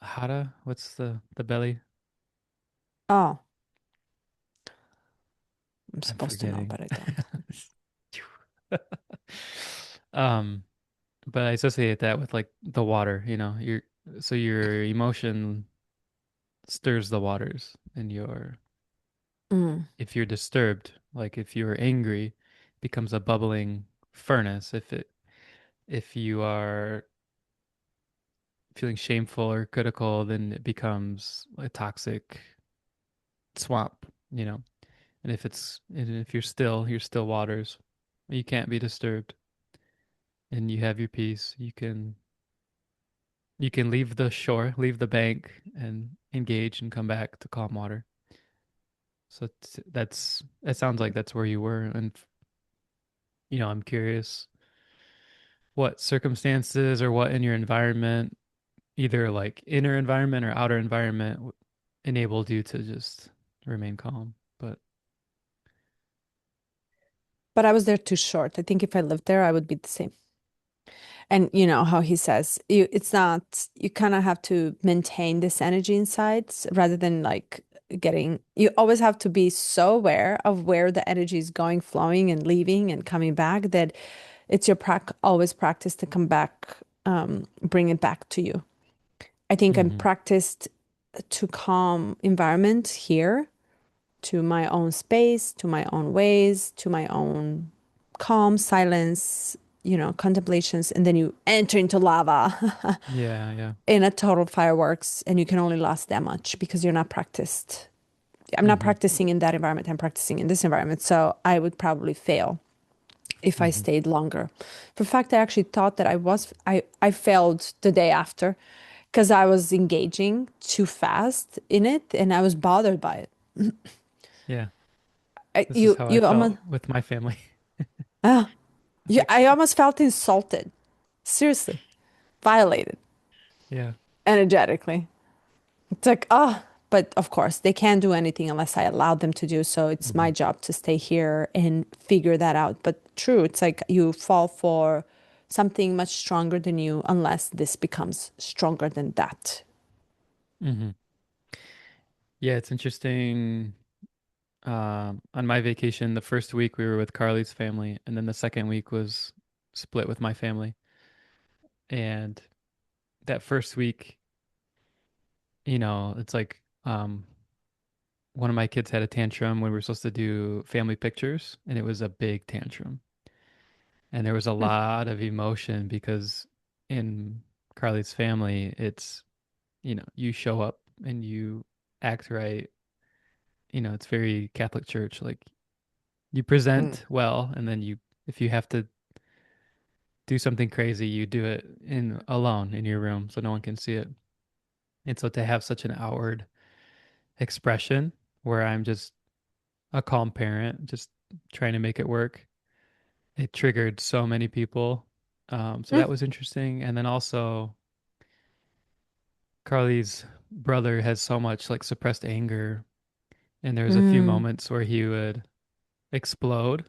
Hara. What's the belly? Oh, I'm I'm supposed to know, forgetting. but I don't. um, but I associate that with like the water. Your emotion stirs the waters, and your Mm. if you're disturbed, like if you're angry, becomes a bubbling furnace. If you are feeling shameful or critical, then it becomes a toxic swamp, you know. And if you're still waters. You can't be disturbed and you have your peace. You can leave the shore, leave the bank and engage and come back to calm water. So it sounds like that's where you were. And I'm curious what circumstances or what in your environment, either like inner environment or outer environment, enabled you to just remain calm. But But I was there too short. I think if I lived there, I would be the same. And you know how he says, it's not, you kind of have to maintain this energy inside rather than like you always have to be so aware of where the energy is going, flowing and leaving and coming back that it's your always practice to come back, bring it back to you. I think I'm hmm. practiced to calm environment here, to my own space, to my own ways, to my own calm silence, contemplations, and then you enter into lava Yeah, yeah. in a total fireworks, and you can only last that much because you're not practiced. I'm not Hmm. practicing in that environment, I'm practicing in this environment. So I would probably fail if I Hmm. stayed longer. For fact, I actually thought that I failed the day after because I was engaging too fast in it and I was bothered by it. Yeah. I, This is you how I you almost felt with my family. ah, It's like, I almost felt insulted. Seriously, violated yeah. energetically. It's like, but of course, they can't do anything unless I allow them to do so. It's Hmm. my job to stay here and figure that out. But true, it's like you fall for something much stronger than you unless this becomes stronger than that. Hmm. Yeah, it's interesting. On my vacation, the first week we were with Carly's family, and then the second week was split with my family. And that first week, it's like one of my kids had a tantrum when we were supposed to do family pictures, and it was a big tantrum. And there was a Mm. lot of emotion because in Carly's family, it's, you show up and you act right. It's very Catholic Church. Like you Mm. present well, and then if you have to do something crazy, you do it in alone in your room so no one can see it. And so to have such an outward expression where I'm just a calm parent, just trying to make it work, it triggered so many people. So Mm. that was interesting. And then also Carly's brother has so much like suppressed anger, and there was a few Mm. moments where he would explode,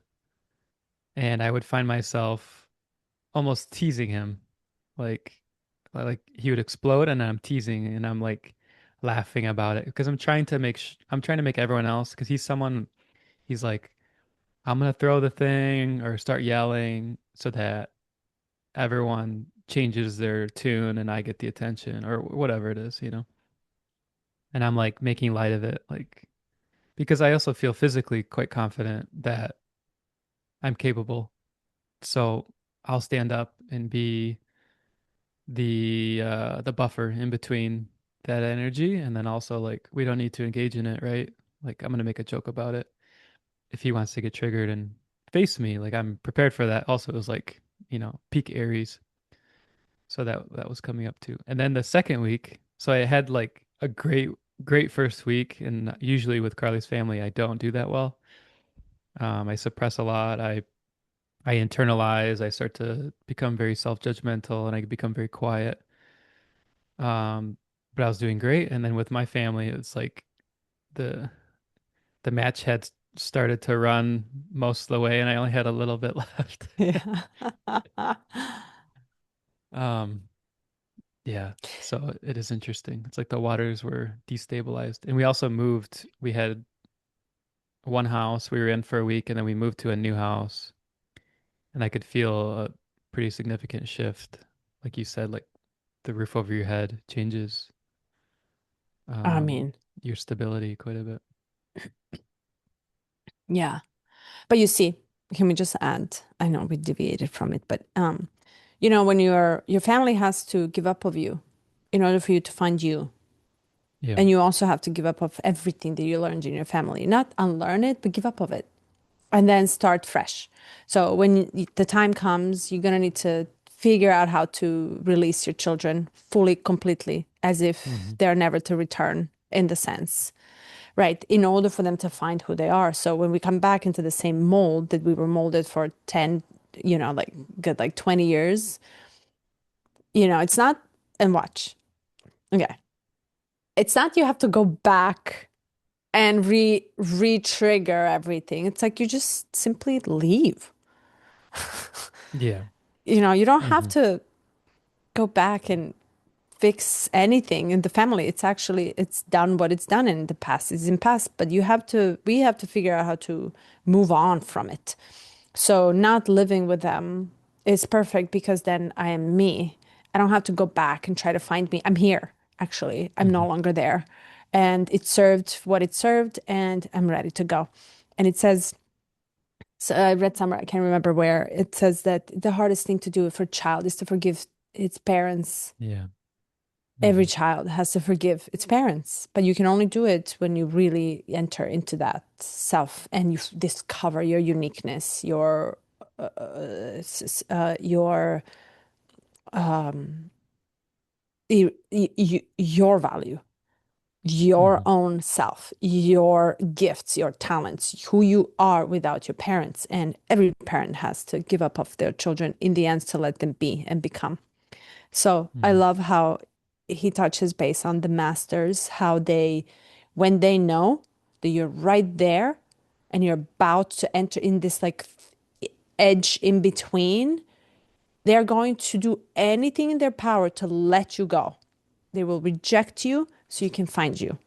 and I would find myself almost teasing him, like like he would explode, and I'm teasing, and I'm like laughing about it because I'm trying to make everyone else, because he's like, I'm gonna throw the thing or start yelling so that everyone changes their tune and I get the attention or whatever it is. And I'm like making light of it, like because I also feel physically quite confident that I'm capable. So I'll stand up and be the buffer in between that energy, and then also like we don't need to engage in it, right? Like I'm gonna make a joke about it if he wants to get triggered and face me. Like I'm prepared for that. Also, it was like peak Aries, so that was coming up too. And then the second week, so I had like a great first week, and usually with Carly's family, I don't do that well. I suppress a lot. I internalize. I start to become very self-judgmental, and I become very quiet. But I was doing great, and then with my family, it's like the the match had started to run most of the way, and I only had a little bit left. Yeah. Um, yeah, so it is interesting. It's like the waters were destabilized, and we also moved. We had one house we were in for a week, and then we moved to a new house, and I could feel a pretty significant shift. Like you said, like the roof over your head changes I um, mean, your stability quite a bit. yeah. But you see, can we just add? I know we deviated from it, but when your family has to give up of you in order for you to find you. Yeah. And you also have to give up of everything that you learned in your family. Not unlearn it, but give up of it. And then start fresh. So when the time comes, you're gonna need to figure out how to release your children fully, completely, as if Hmm. they're never to return in the sense, right? In order for them to find who they are. So when we come back into the same mold that we were molded for 10, like good like 20 years, it's not, and watch. Okay. It's not you have to go back and re-trigger everything. It's like you just simply leave. Yeah. You don't have Hmm. to go back and fix anything in the family. It's done what it's done in the past. It's in past, but we have to figure out how to move on from it. So not living with them is perfect because then I am me. I don't have to go back and try to find me. I'm here, actually. I'm no Hmm. longer there. And it served what it served, and I'm ready to go. And it says, so I read somewhere, I can't remember where, it says that the hardest thing to do for a child is to forgive its parents. Yeah. Every Hmm. child has to forgive its parents, but you can only do it when you really enter into that self and you discover your uniqueness, your your value, your Hmm. own self, your gifts, your talents, who you are without your parents. And every parent has to give up of their children in the end to let them be and become. So I Hmm. love how he touches base on the masters, how when they know that you're right there and you're about to enter in this like edge in between, They are going to do anything in their power to let you go. They will reject you so you can find you,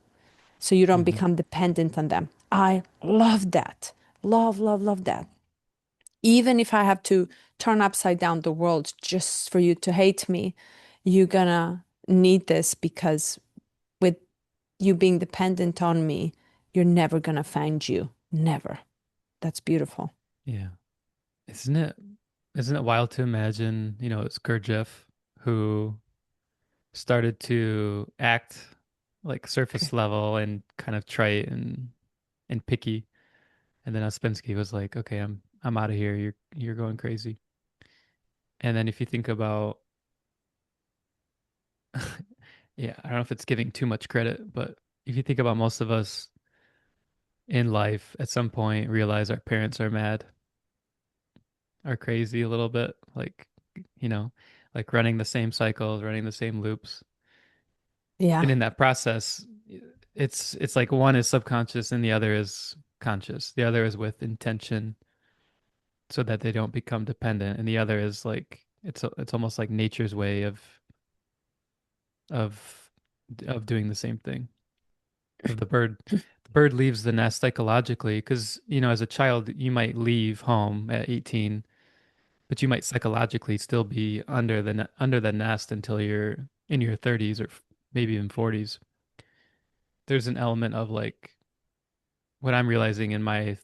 so you don't Hmm. become dependent on them. I love that. Love, love, love that. Even if I have to turn upside down the world just for you to hate me, you're gonna need this because with you being dependent on me, you're never gonna find you. Never. That's beautiful. Yeah. Isn't it isn't it wild to imagine, it's Gurdjieff who started to act like surface level and kind of trite and picky. And then Ouspensky was like, "Okay, I'm out of here. You're going crazy." And then if you think about, yeah, I don't know if it's giving too much credit, but if you think about most of us in life at some point realize our parents are mad, are crazy a little bit, you know, like running the same cycles, running the same loops. Yeah. And in that process, it's like one is subconscious and the other is conscious. The other is with intention so that they don't become dependent, and the other is like it's almost like nature's way of of doing the same thing. Of the bird leaves the nest psychologically because as a child you might leave home at 18, but you might psychologically still be under the nest until you're in your 30s or maybe even 40s. There's an element of like what I'm realizing in my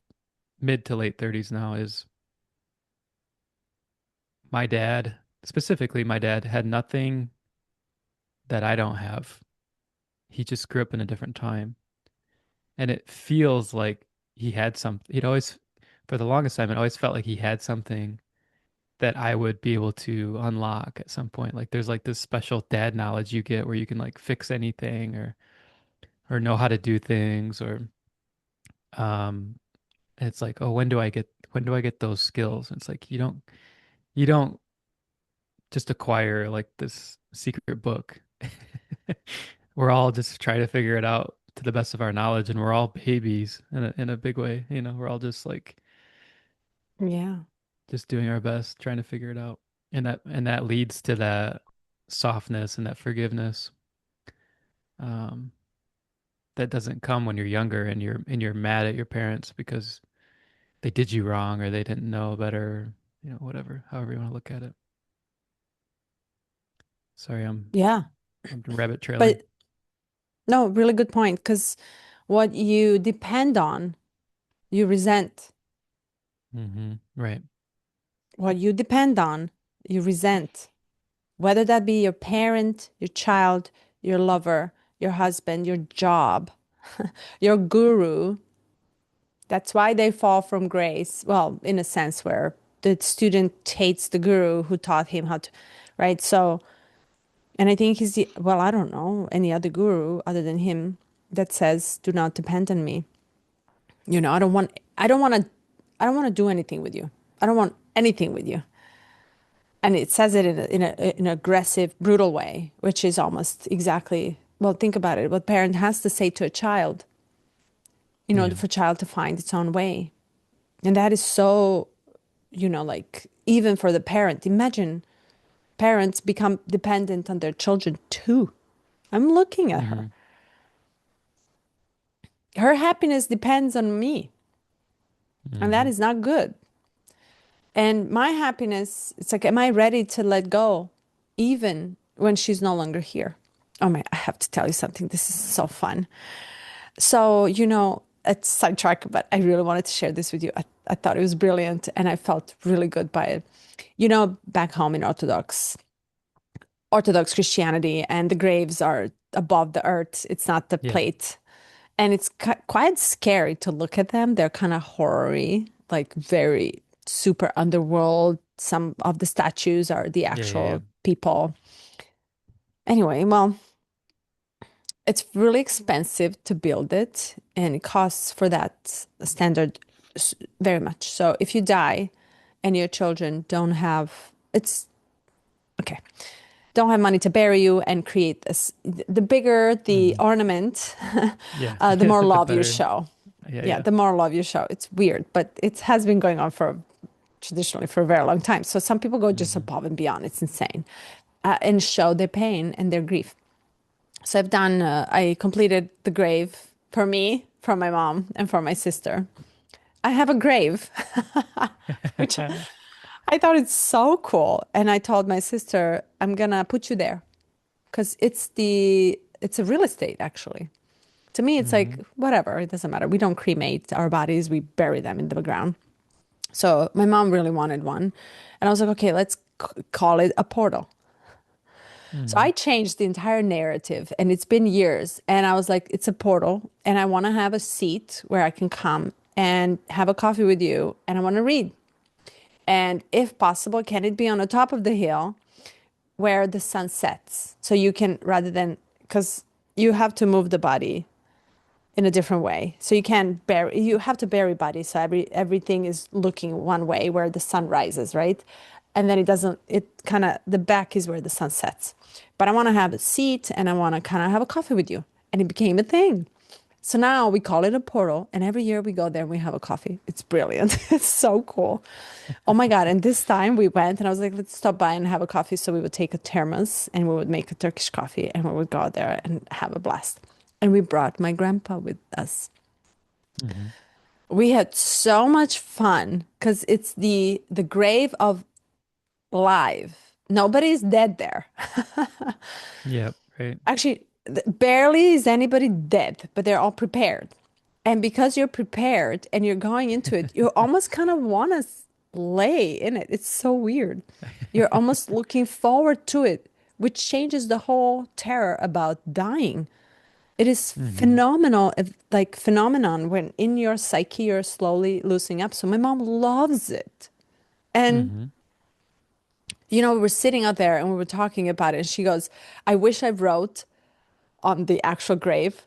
mid to late 30s now is my dad, specifically my dad, had nothing that I don't have. He just grew up in a different time. And it feels like he had he'd always, for the longest time, it always felt like he had something that I would be able to unlock at some point. Like there's like this special dad knowledge you get where you can like fix anything or know how to do things or um it's like, oh, when do I get those skills? And it's like you don't just acquire like this secret book. We're all just trying to figure it out to the best of our knowledge, and we're all babies in a big way. We're all just like Yeah. just doing our best, trying to figure it out, and that leads to that softness and that forgiveness. Um, that doesn't come when you're younger and you're mad at your parents because they did you wrong or they didn't know better, whatever, however you want to look at it. Sorry, Yeah. I'm rabbit trailing. But no, really good point. Because what you depend on, you resent. Right. What you depend on, you resent. Whether that be your parent, your child, your lover, your husband, your job, your guru. That's why they fall from grace. Well, in a sense where the student hates the guru who taught him how to, right? So, and I think he's the, well, I don't know any other guru other than him that says, do not depend on me. I don't want to, I don't want to do anything with you. I don't want anything with you. And it says it in an aggressive, brutal way, which is almost exactly, well, think about it, what parent has to say to a child in order Yeah. for a child to find its own way. And that is so, like even for the parent, imagine parents become dependent on their children too. I'm looking at her. Hmm. Her happiness depends on me, and that Hmm. is not good. And my happiness, it's like, am I ready to let go even when she's no longer here? Oh my, I have to tell you something. This is so fun. So, it's sidetrack, but I really wanted to share this with you. I thought it was brilliant and I felt really good by it. Back home in Orthodox Christianity, and the graves are above the earth. It's not the Yeah. plate. And it's quite scary to look at them. They're kind of horror-y, like very super underworld. Some of the statues are the Yeah. Yeah. Yeah. actual people. Anyway, well, it's really expensive to build it, and it costs for that standard very much. So if you die and your children don't have, it's okay, don't have money to bury you and create this, the bigger the Hmm. ornament, Yeah. the more The love you better. show. Yeah. Yeah, Yeah. the more love you show. It's weird, but it has been going on for traditionally for a very long time. So some people go just Hmm. above and beyond. It's insane, and show their pain and their grief. So I completed the grave for me, for my mom, and for my sister. I have a grave, which I thought it's so cool. And I told my sister, I'm gonna put you there because it's a real estate actually. To me, it's like Hmm. whatever, it doesn't matter. We don't cremate our bodies, we bury them in the ground. So my mom really wanted one. And I was like, okay, let's call it a portal. So Hmm. I changed the entire narrative and it's been years. And I was like, it's a portal and I want to have a seat where I can come and have a coffee with you and I want to read. And if possible, can it be on the top of the hill where the sun sets? So you can, rather than, because you have to move the body in a different way. So you can bury, you have to bury body. So everything is looking one way where the sun rises, right? And then it doesn't, it kind of, the back is where the sun sets. But I want to have a seat and I want to kind of have a coffee with you. And it became a thing. So now we call it a portal, and every year we go there and we have a coffee. It's brilliant. It's so cool. Oh my God. And this time we went and I was like, let's stop by and have a coffee. So we would take a thermos and we would make a Turkish coffee and we would go there and have a blast. And we brought my grandpa with us. Hmm. We had so much fun because it's the grave of life. Nobody's dead there. Yep. Right. Actually, barely is anybody dead, but they're all prepared. And because you're prepared and you're going into it, you almost kind of want to lay in it. It's so weird. You're almost looking forward to it, which changes the whole terror about dying. It is Hmm. phenomenal, like phenomenon when in your psyche you're slowly loosening up. So my mom loves it. And Hmm. we were sitting out there and we were talking about it. And she goes, I wish I wrote on the actual grave,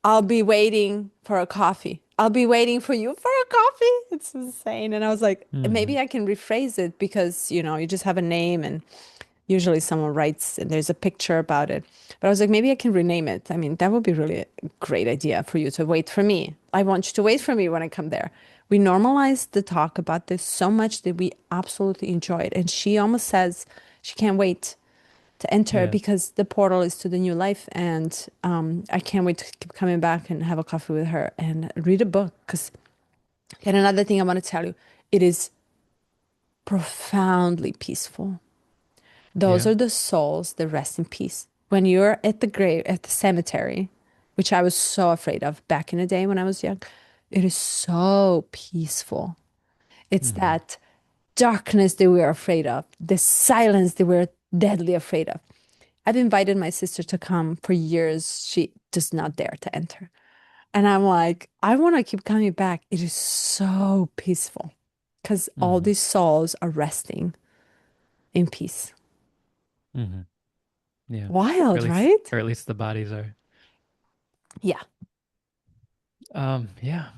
I'll be waiting for a coffee. I'll be waiting for you for a coffee. It's insane. And I was like, Hmm. maybe I can rephrase it because, you just have a name and usually someone writes and there's a picture about it. But I was like, maybe I can rename it. I mean, that would be really a great idea for you to wait for me. I want you to wait for me when I come there. We normalized the talk about this so much that we absolutely enjoy it. And she almost says she can't wait to enter Yeah. because the portal is to the new life. And I can't wait to keep coming back and have a coffee with her and read a book. And another thing I want to tell you, it is profoundly peaceful. Those Yeah. are the souls that rest in peace. When you're at the grave, at the cemetery, which I was so afraid of back in the day when I was young, it is so peaceful. It's Hmm. that darkness that we're afraid of, the silence that we're deadly afraid of. I've invited my sister to come for years. She does not dare to enter. And I'm like, I want to keep coming back. It is so peaceful because all Hmm. these souls are resting in peace. Hmm. Yeah. Wild, right? Or at least the bodies are. Yeah. Yeah.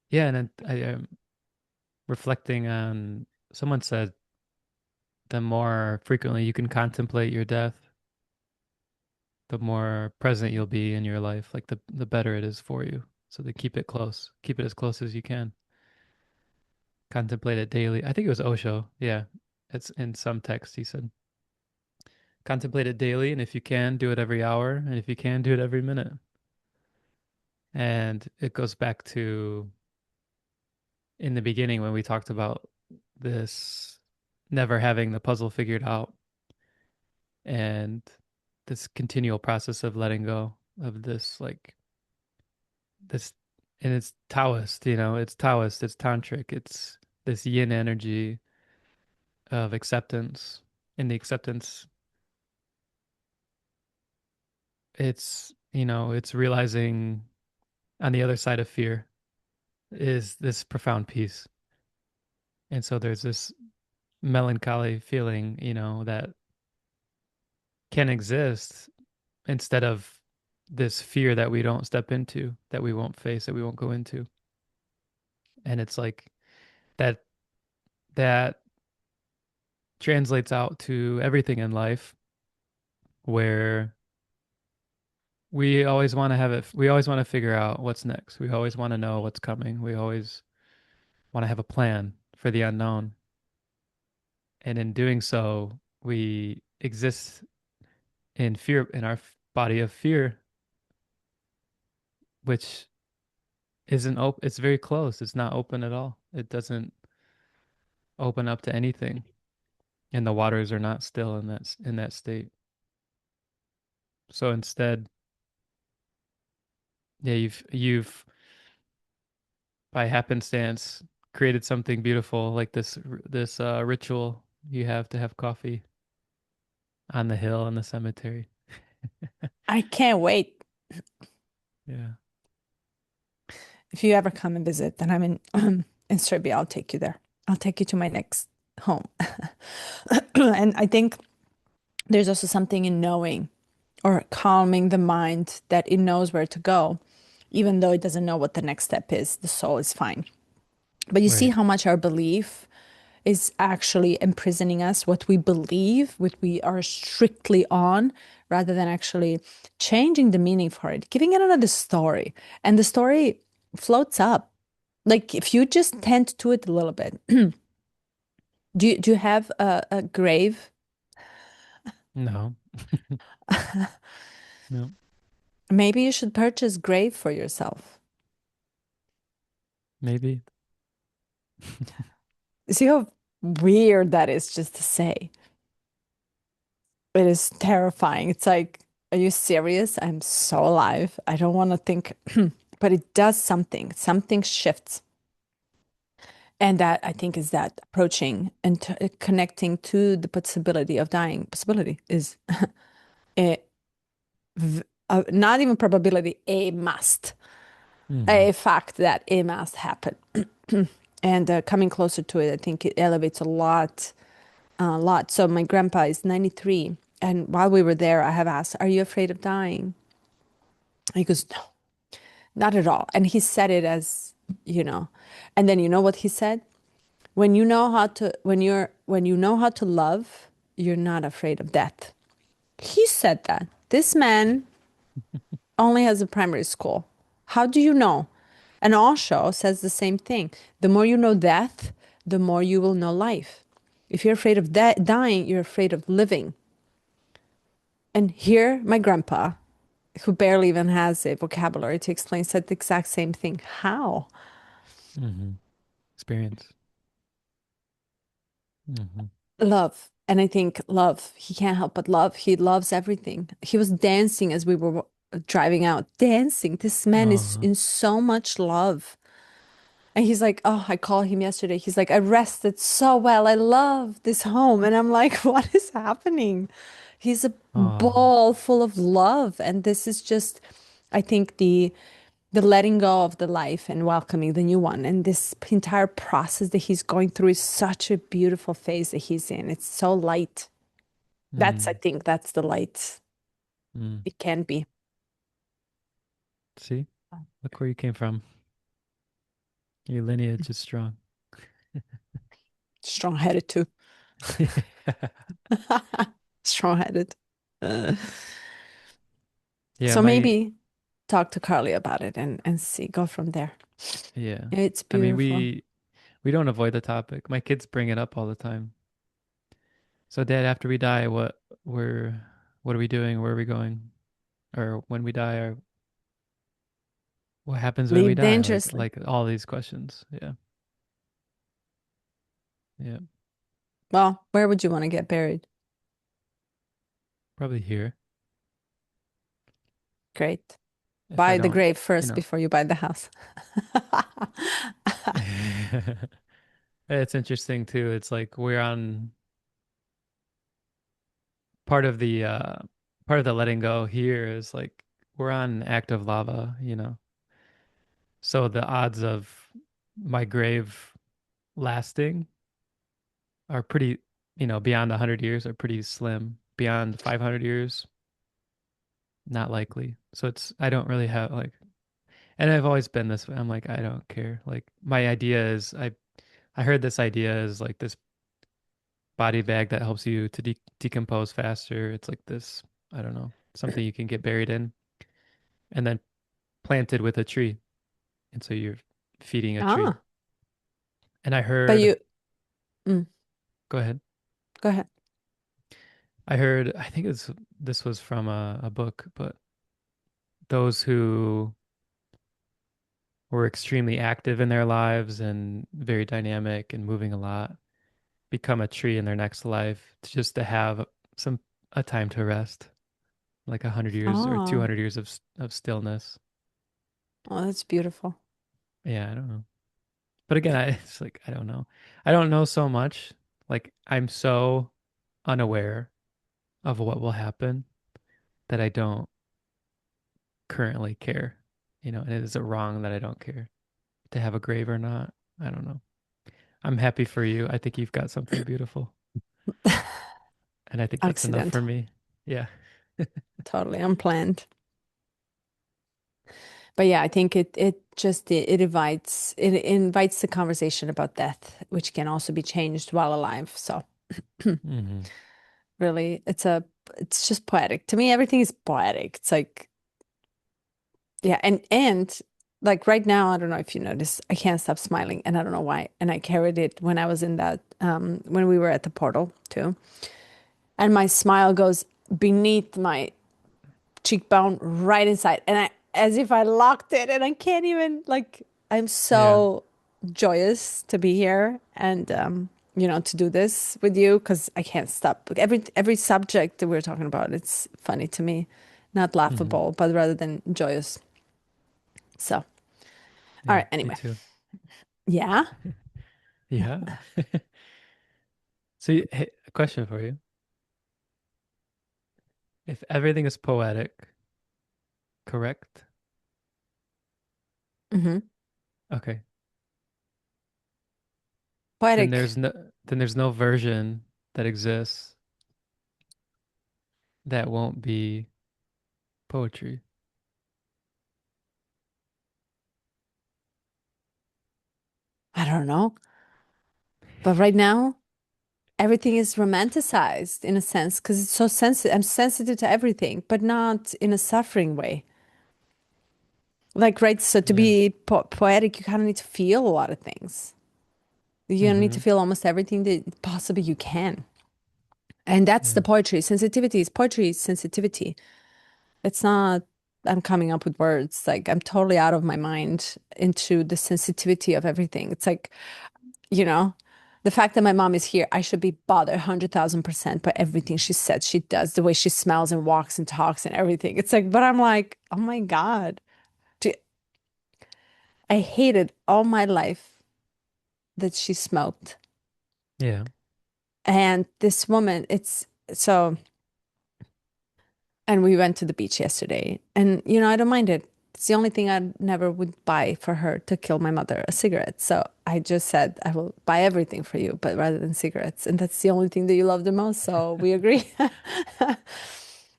Yeah. And then I am reflecting on someone said the more frequently you can contemplate your death, the more present you'll be in your life. Like the better it is for you. So to keep it close, keep it as close as you can. Contemplate it daily. I think it was Osho. Yeah. It's in some text he said. Contemplate it daily, and if you can, do it every hour, and if you can, do it every minute. And it goes back to in the beginning when we talked about this never having the puzzle figured out and this continual process of letting go of this this and it's Taoist, it's Taoist, it's tantric, it's this yin energy of acceptance. In the acceptance, it's realizing on the other side of fear is this profound peace. And so there's this melancholy feeling, that can exist instead of this fear that we don't step into, that we won't face, that we won't go into. And it's like that that translates out to everything in life where we always want to have it, we always want to figure out what's next. We always want to know what's coming. We always want to have a plan for the unknown. And in doing so, we exist in fear, in our body of fear, which isn't open. It's very closed. It's not open at all. It doesn't open up to anything. And the waters are not still in that state. So instead, yeah, you've by happenstance created something beautiful like this ritual you have to have coffee on the hill in the cemetery. I can't wait. Yeah. If you ever come and visit, then I'm in in Serbia, I'll take you there. I'll take you to my next home. And I think there's also something in knowing or calming the mind that it knows where to go, even though it doesn't know what the next step is. The soul is fine. But you see Right. how much our belief is actually imprisoning us, what we believe, what we are strictly on, rather than actually changing the meaning for it, giving it another story. And the story floats up. Like if you just tend to it a little bit. Do you have a grave? No. No. Maybe you should purchase grave for yourself. Maybe. See how weird that is just to say. It is terrifying. It's like, are you serious? I'm so alive. I don't want to think, but it does something. Something shifts. And that I think is that approaching and connecting to the possibility of dying. Possibility is a, not even probability, a must, Hmm. a fact that it must happen. And coming closer to it, I think it elevates a lot. So my grandpa is 93. And while we were there, I have asked, are you afraid of dying? He goes, no, not at all. And he said it as, you know, and then you know what he said? When you know how to, when you know how to love, you're not afraid of death. He said that. This man only has a primary school. How do you know? And Osho says the same thing. The more you know death, the more you will know life. If you're afraid of dying, you're afraid of living. And here, my grandpa, who barely even has a vocabulary to explain, said the exact same thing. How? Hmm. Experience. Hmm. Love. And I think love, he can't help but love. He loves everything. He was dancing as we were driving out, dancing. This man is Oh. in so much love. And he's like, oh, I called him yesterday. He's like, I rested so well. I love this home. And I'm like, what is happening? He's a Oh. ball full of love. And this is just, I think, the letting go of the life and welcoming the new one. And this entire process that he's going through is such a beautiful phase that he's in. It's so light. That's, I Mm. think, that's the light Mm. it can be. See? Look where you came from. Your lineage is strong. Strong-headed too. Strong-headed. Uh, Yeah, so my maybe talk to Carly about it and see, go from there. yeah. It's I mean, beautiful. we don't avoid the topic. My kids bring it up all the time. So, Dad, after we die, we're what are we doing? Where are we going? Or when we die, or what happens when we Live die? dangerously. Like all these questions. Yeah. Yeah. Well, where would you want to get buried? Probably here. Great. If I Buy the don't, grave you first know. before you buy the house. It's interesting too. It's like we're on part of the uh part of the letting go here is like we're on active lava, you know. So the odds of my grave lasting are pretty, you know, beyond 100 years are pretty slim. Beyond 500 years, not likely. So it's I don't really have like and I've always been this way. I'm like I don't care. Like my idea is I heard this idea is like this body bag that helps you to decompose faster. It's like this, I don't know, something you can get buried in and then planted with a tree. And so you're feeding a tree. Ah, And I but heard, you. Mm, Go ahead. go ahead. I heard, I think this was from a book, but those who were extremely active in their lives and very dynamic and moving a lot become a tree in their next life just to have some a time to rest, like 100 years or Oh, 200 years of stillness. oh, that's beautiful. Yeah, I don't know. But again, it's like I don't know. I don't know so much. Like I'm so unaware of what will happen that I don't currently care. And is it wrong that I don't care to have a grave or not? I don't know. I'm happy for you. I think you've got something beautiful. And I think that's enough for Accident. me. Yeah. Totally unplanned. But yeah, I think it invites the conversation about death, which can also be changed while alive. So Hmm. really, it's just poetic. To me, everything is poetic. It's like, yeah, and like right now, I don't know if you notice, I can't stop smiling, and I don't know why. And I carried it when I was in that when we were at the portal too. And my smile goes beneath my cheekbone right inside, and I as if I locked it, and I can't even like. I'm Yeah. so joyous to be here and to do this with you because I can't stop. Like every subject that we're talking about, it's funny to me, not Hmm. laughable, but rather than joyous. So, all Yeah, right. me Anyway, too. yeah. Yeah. So, hey, a question for you. If everything is poetic, correct? Hmm. Okay. Then Poetic. there's no version that exists that won't be poetry. I don't know, but right now everything is romanticized in a sense because it's so sensitive. I'm sensitive to everything, but not in a suffering way. Like, right, so to Yeah. be poetic, you kind of need to feel a lot of things. You need to Hmm. feel almost everything that possibly you can. And that's the Yeah. poetry. Sensitivity is poetry, is sensitivity. It's not, I'm coming up with words. Like, I'm totally out of my mind into the sensitivity of everything. It's like, you know, the fact that my mom is here, I should be bothered 100,000% by everything she said, she does, the way she smells and walks and talks and everything. It's like, but I'm like, oh my God. Do- I hated all my life that she smoked. Yeah. And this woman, it's so, and we went to the beach yesterday. And, I don't mind it. It's the only thing I never would buy for her to kill my mother, a cigarette. So I just said, I will buy everything for you, but rather than cigarettes. And that's the only thing that you love the most. So we agree.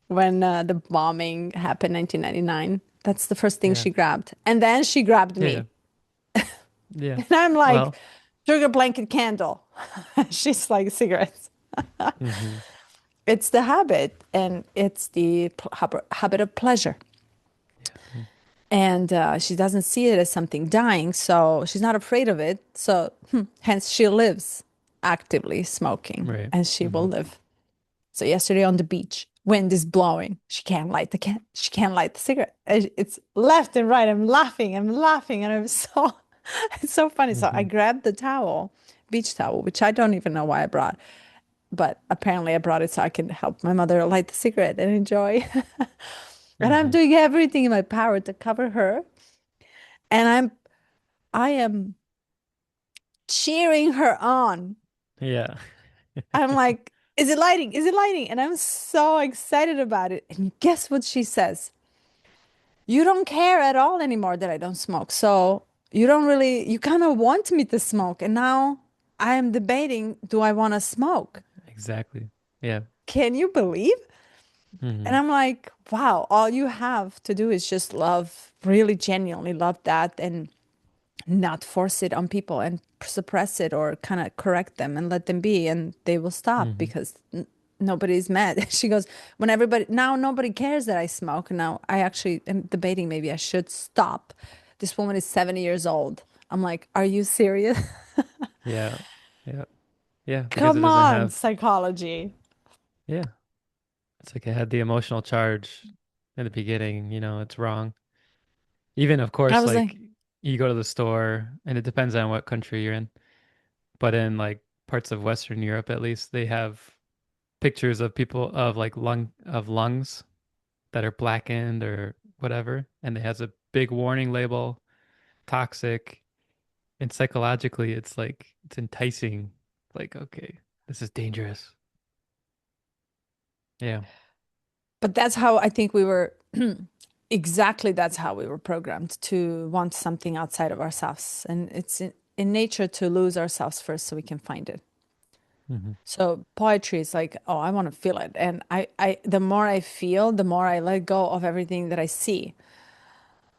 When the bombing happened, 1999, that's the first thing Yeah. she grabbed. And then she grabbed Yeah. Yeah. me. Yeah. And I'm like, Well, sugar blanket candle. She's like, cigarettes. hmm. It's the habit, and it's the habit of pleasure. Yeah. And she doesn't see it as something dying, so she's not afraid of it. So, hence, she lives actively smoking, Right. and she will Hmm. live. So yesterday on the beach, wind is blowing. She can't light the She can't light the cigarette. It's left and right. I'm laughing. I'm laughing, and I'm so it's so funny. So I Hmm. grabbed the towel, beach towel, which I don't even know why I brought, but apparently I brought it so I can help my mother light the cigarette and enjoy. And I'm Hmm. doing everything in my power to cover her, and I am cheering her on. Yeah. I'm like, is it lighting? Is it lighting? And I'm so excited about it. And guess what she says? You don't care at all anymore that I don't smoke. So you kind of want me to smoke. And now I am debating, do I want to smoke? Exactly. Yeah. Can you believe? And Hmm. I'm like, wow, all you have to do is just love, really genuinely love that and not force it on people and suppress it or kind of correct them and let them be, and they will stop Hmm. because nobody's mad. She goes, when everybody now nobody cares that I smoke. Now I actually am debating maybe I should stop. This woman is 70 years old. I'm like, are you serious? Yeah. Yeah. Yeah, because it Come doesn't on, have, psychology. yeah, it's like it had the emotional charge in the beginning, it's wrong. Even, of I course, was like, like you go to the store and it depends on what country you're in, but in like parts of Western Europe at least, they have pictures of people of like lungs that are blackened or whatever, and it has a big warning label, toxic, and psychologically it's like it's enticing, like okay, this is dangerous. Yeah. but that's how I think we were exactly that's how we were programmed to want something outside of ourselves. And it's in nature to lose ourselves first so we can find it. Hmm. So poetry is like, oh, I want to feel it. And the more I feel, the more I let go of everything that I see,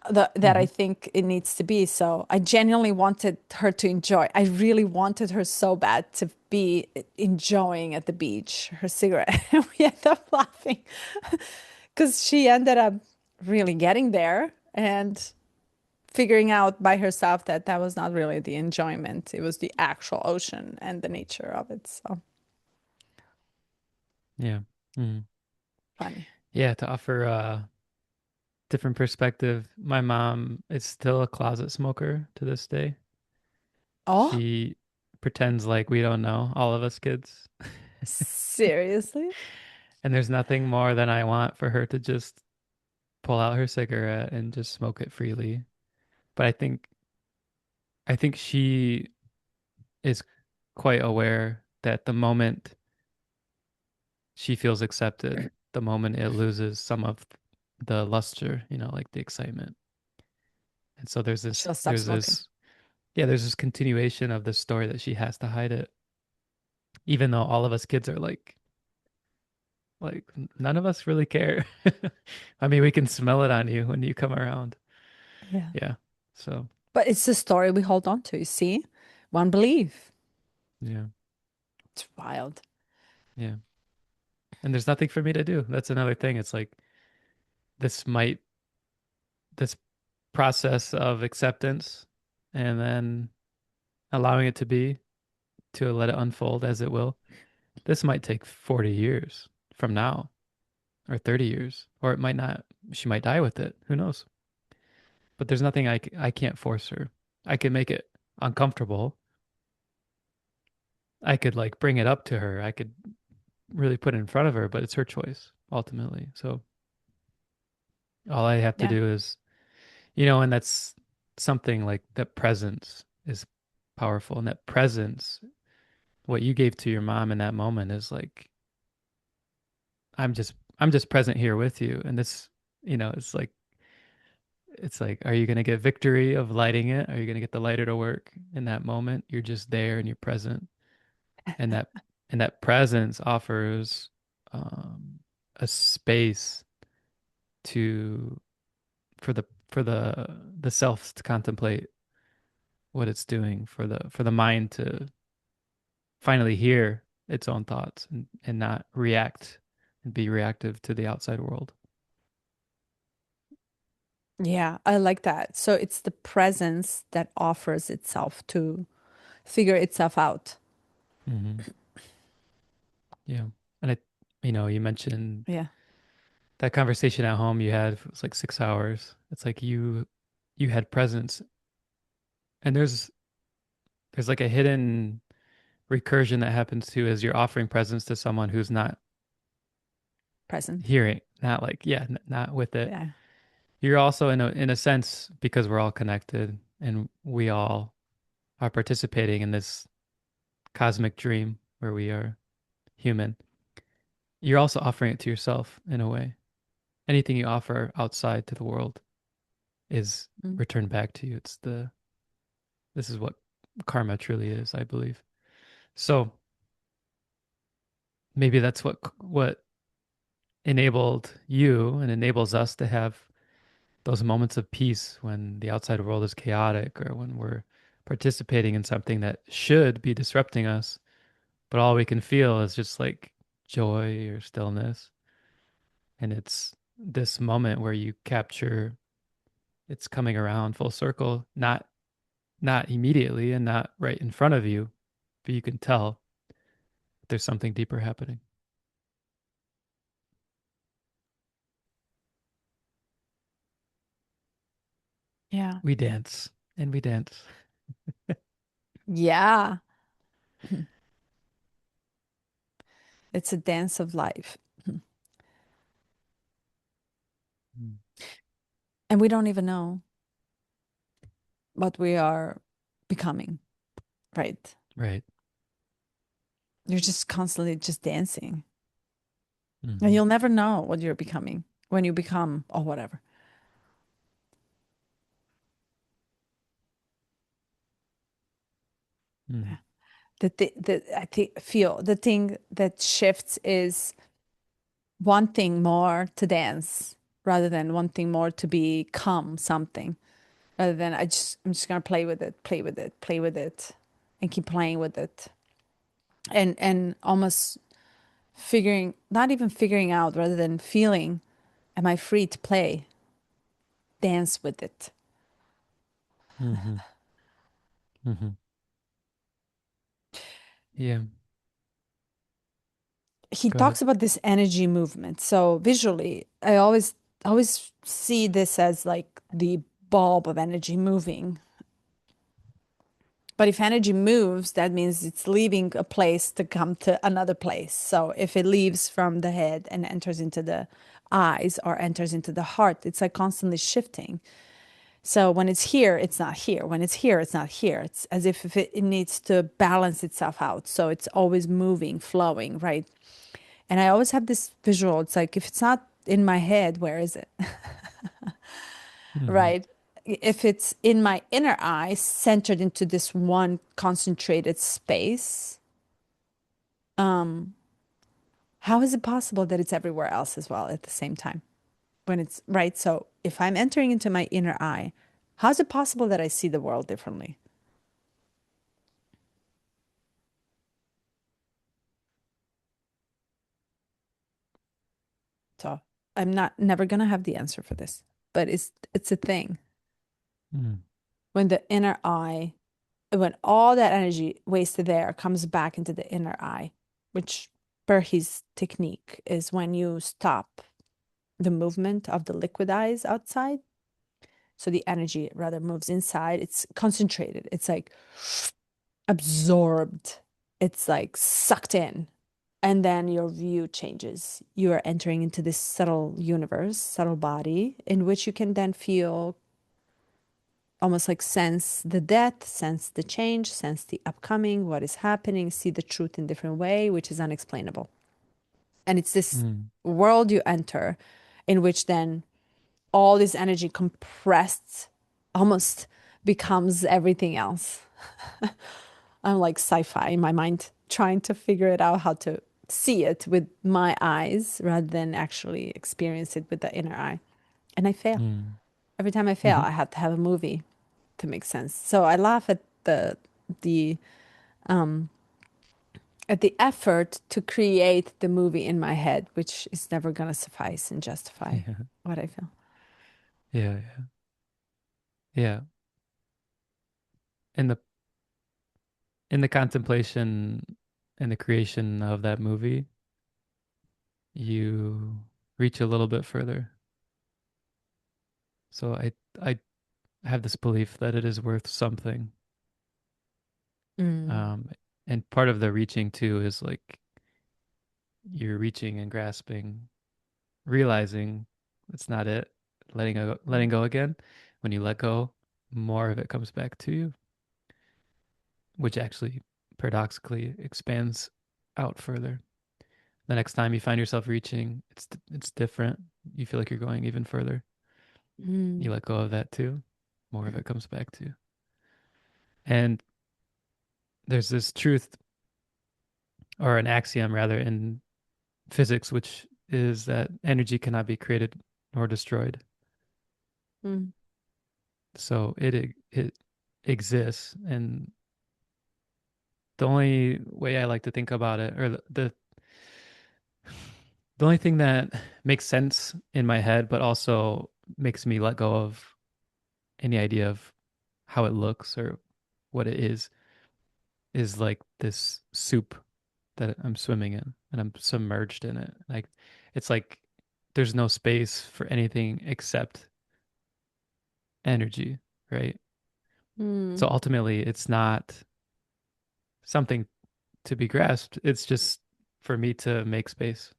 that Hmm. I think it needs to be. So I genuinely wanted her to enjoy. I really wanted her so bad to be enjoying at the beach her cigarette. And we ended up laughing because she ended up really getting there and figuring out by herself that that was not really the enjoyment. It was the actual ocean and the nature of it. So Yeah. Hmm. funny. Yeah, to offer a different perspective, my mom is still a closet smoker to this day. Oh, She pretends like we don't know, all of us kids. seriously? And there's nothing more than I want for her to just pull out her cigarette and just smoke it freely. But I think she is quite aware that the moment she feels accepted, the moment it loses some of the luster, like the excitement. And so there's this She'll stop there's smoking. this yeah, there's this continuation of this story that she has to hide it, even though all of us kids are like none of us really care. I mean, we can smell it on you when you come around. Yeah. Yeah. So, But it's the story we hold on to, you see? One belief. yeah. It's wild. Yeah. And there's nothing for me to do. That's another thing. It's like this might this process of acceptance and then allowing it to be, to let it unfold as it will. This might take 40 years from now or 30 years, or it might not. She might die with it. Who knows? But there's nothing I can't force her. I can make it uncomfortable. I could like bring it up to her. I could really put it in front of her, but it's her choice ultimately. So all I have to Yeah. do is, and that's something like that presence is powerful. And that presence, what you gave to your mom in that moment is like, I'm just present here with you. And this, it's like, are you going to get victory of lighting it? Are you going to get the lighter to work in that moment? You're just there and you're present. And that presence offers um, a space to for the self to contemplate what it's doing, for the mind to finally hear its own thoughts and not react and be reactive to the outside world. Yeah, I like that. So it's the presence that offers itself to figure itself out. Hmm. Yeah. And you mentioned Yeah. that conversation at home you had, it was like 6 hours. It's like you had presence, and there's like a hidden recursion that happens too as you're offering presence to someone who's not Present. hearing, not like, yeah, not with it. Yeah. You're also in a sense, because we're all connected and we all are participating in this cosmic dream where we are human. You're also offering it to yourself in a way. Anything you offer outside to the world is Mm. returned back to you. This is what karma truly is, I believe. So maybe that's what enabled you and enables us to have those moments of peace when the outside world is chaotic or when we're participating in something that should be disrupting us, but all we can feel is just like joy or stillness. And it's this moment where you capture it's coming around full circle, not immediately and not right in front of you, but you can tell. There's something deeper happening. Yeah. We dance and we dance. Yeah. It's a dance of life. Mm. And we don't even know what we are becoming, right? Right. You're just constantly just dancing. And Hmm. you'll never know what you're becoming when you become or whatever. Mm. Yeah. I think feel the thing that shifts is wanting more to dance rather than wanting more to become something. Rather than I'm just gonna play with it, play with it, play with it, and keep playing with it. And almost figuring not even figuring out rather than feeling, am I free to play? Dance with it. Hmm. Hmm. Yeah. He Go ahead. talks about this energy movement. So visually, I always see this as like the bulb of energy moving. But if energy moves, that means it's leaving a place to come to another place. So if it leaves from the head and enters into the eyes or enters into the heart, it's like constantly shifting. So when it's here, it's not here. When it's here, it's not here. It's as if it needs to balance itself out. So it's always moving, flowing, right? And I always have this visual. It's like if it's not in my head, where is it? Hmm. Right? If it's in my inner eye, centered into this one concentrated space, how is it possible that it's everywhere else as well at the same time? When it's right. So if I'm entering into my inner eye, how is it possible that I see the world differently? So I'm not never gonna have the answer for this, but it's a thing. Mm. When the inner eye, when all that energy wasted there comes back into the inner eye, which per his technique is when you stop the movement of the liquid eyes outside. So the energy rather moves inside. It's concentrated. It's like absorbed. It's like sucked in. And then your view changes. You are entering into this subtle universe, subtle body, in which you can then feel almost like sense the death, sense the change, sense the upcoming, what is happening, see the truth in different way, which is unexplainable. And it's this Mm. world you enter in which then all this energy compressed almost becomes everything else. I'm like sci-fi in my mind, trying to figure it out how to see it with my eyes rather than actually experience it with the inner eye. And I fail. Mm. Every time I fail, Hmm. I have to have a movie to make sense. So I laugh the at the effort to create the movie in my head, which is never gonna suffice and justify Yeah. what I feel. Yeah. Yeah. Yeah. In the in the contemplation and the creation of that movie, you reach a little bit further. So I have this belief that it is worth something. Mm, Um, and part of the reaching too is like you're reaching and grasping, realizing it's not it, letting go again. When you let go, more of it comes back to you, which actually paradoxically expands out further. The next time you find yourself reaching, it's different. You feel like you're going even further. You mm, let go of that too. More of it comes back to you. And there's this truth or an axiom rather in physics, which is that energy cannot be created nor destroyed. mm, So it exists, and the only way I like to think about it, or the only thing that makes sense in my head, but also makes me let go of any idea of how it looks or what it is like this soup. that I'm swimming in and I'm submerged in it. Like it's like there's no space for anything except energy, right? So Mm, ultimately it's not something to be grasped. It's just for me to make space.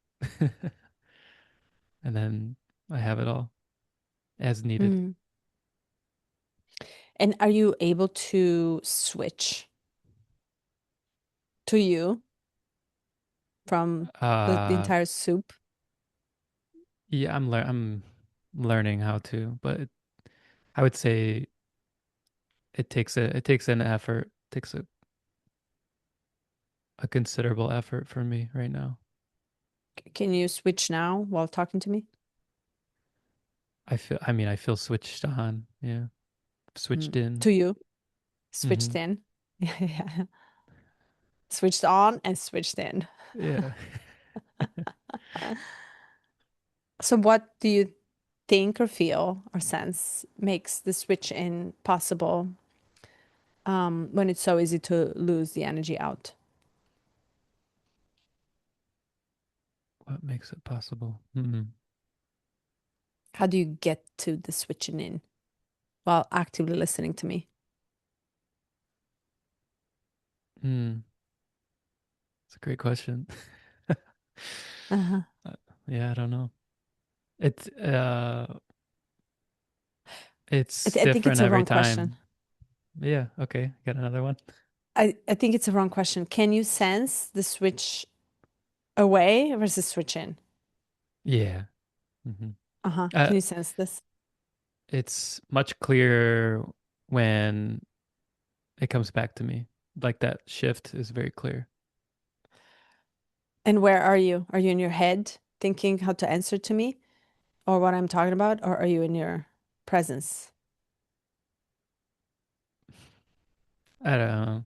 And then I have it all as needed. mm. And are you able to switch to you from the Uh entire soup? yeah, I'm learning how to, but I would say it takes an effort, takes a considerable effort for me right now. Can you switch now while talking to me? I feel switched on. Yeah. Switched Mm. in. To you, switched Hmm. in. Yeah. Switched on and switched in. Yeah. So, what do you think or feel or sense makes the switch in possible when it's so easy to lose the energy out? What makes it possible? Hmm. How do you get to the switching in while actively listening to me? Hmm. It's a great question. Uh-huh. Uh, yeah, I don't know. It's it's I think it's different a every wrong question. time. Yeah, okay. Got another one. I think it's a wrong question. Can you sense the switch away versus switch in? Yeah. Hmm. Uh-huh. Uh, Can you sense this? it's much clearer when it comes back to me. Like that shift is very clear. And where are you? Are you in your head thinking how to answer to me or what I'm talking about, or are you in your presence? I don't know.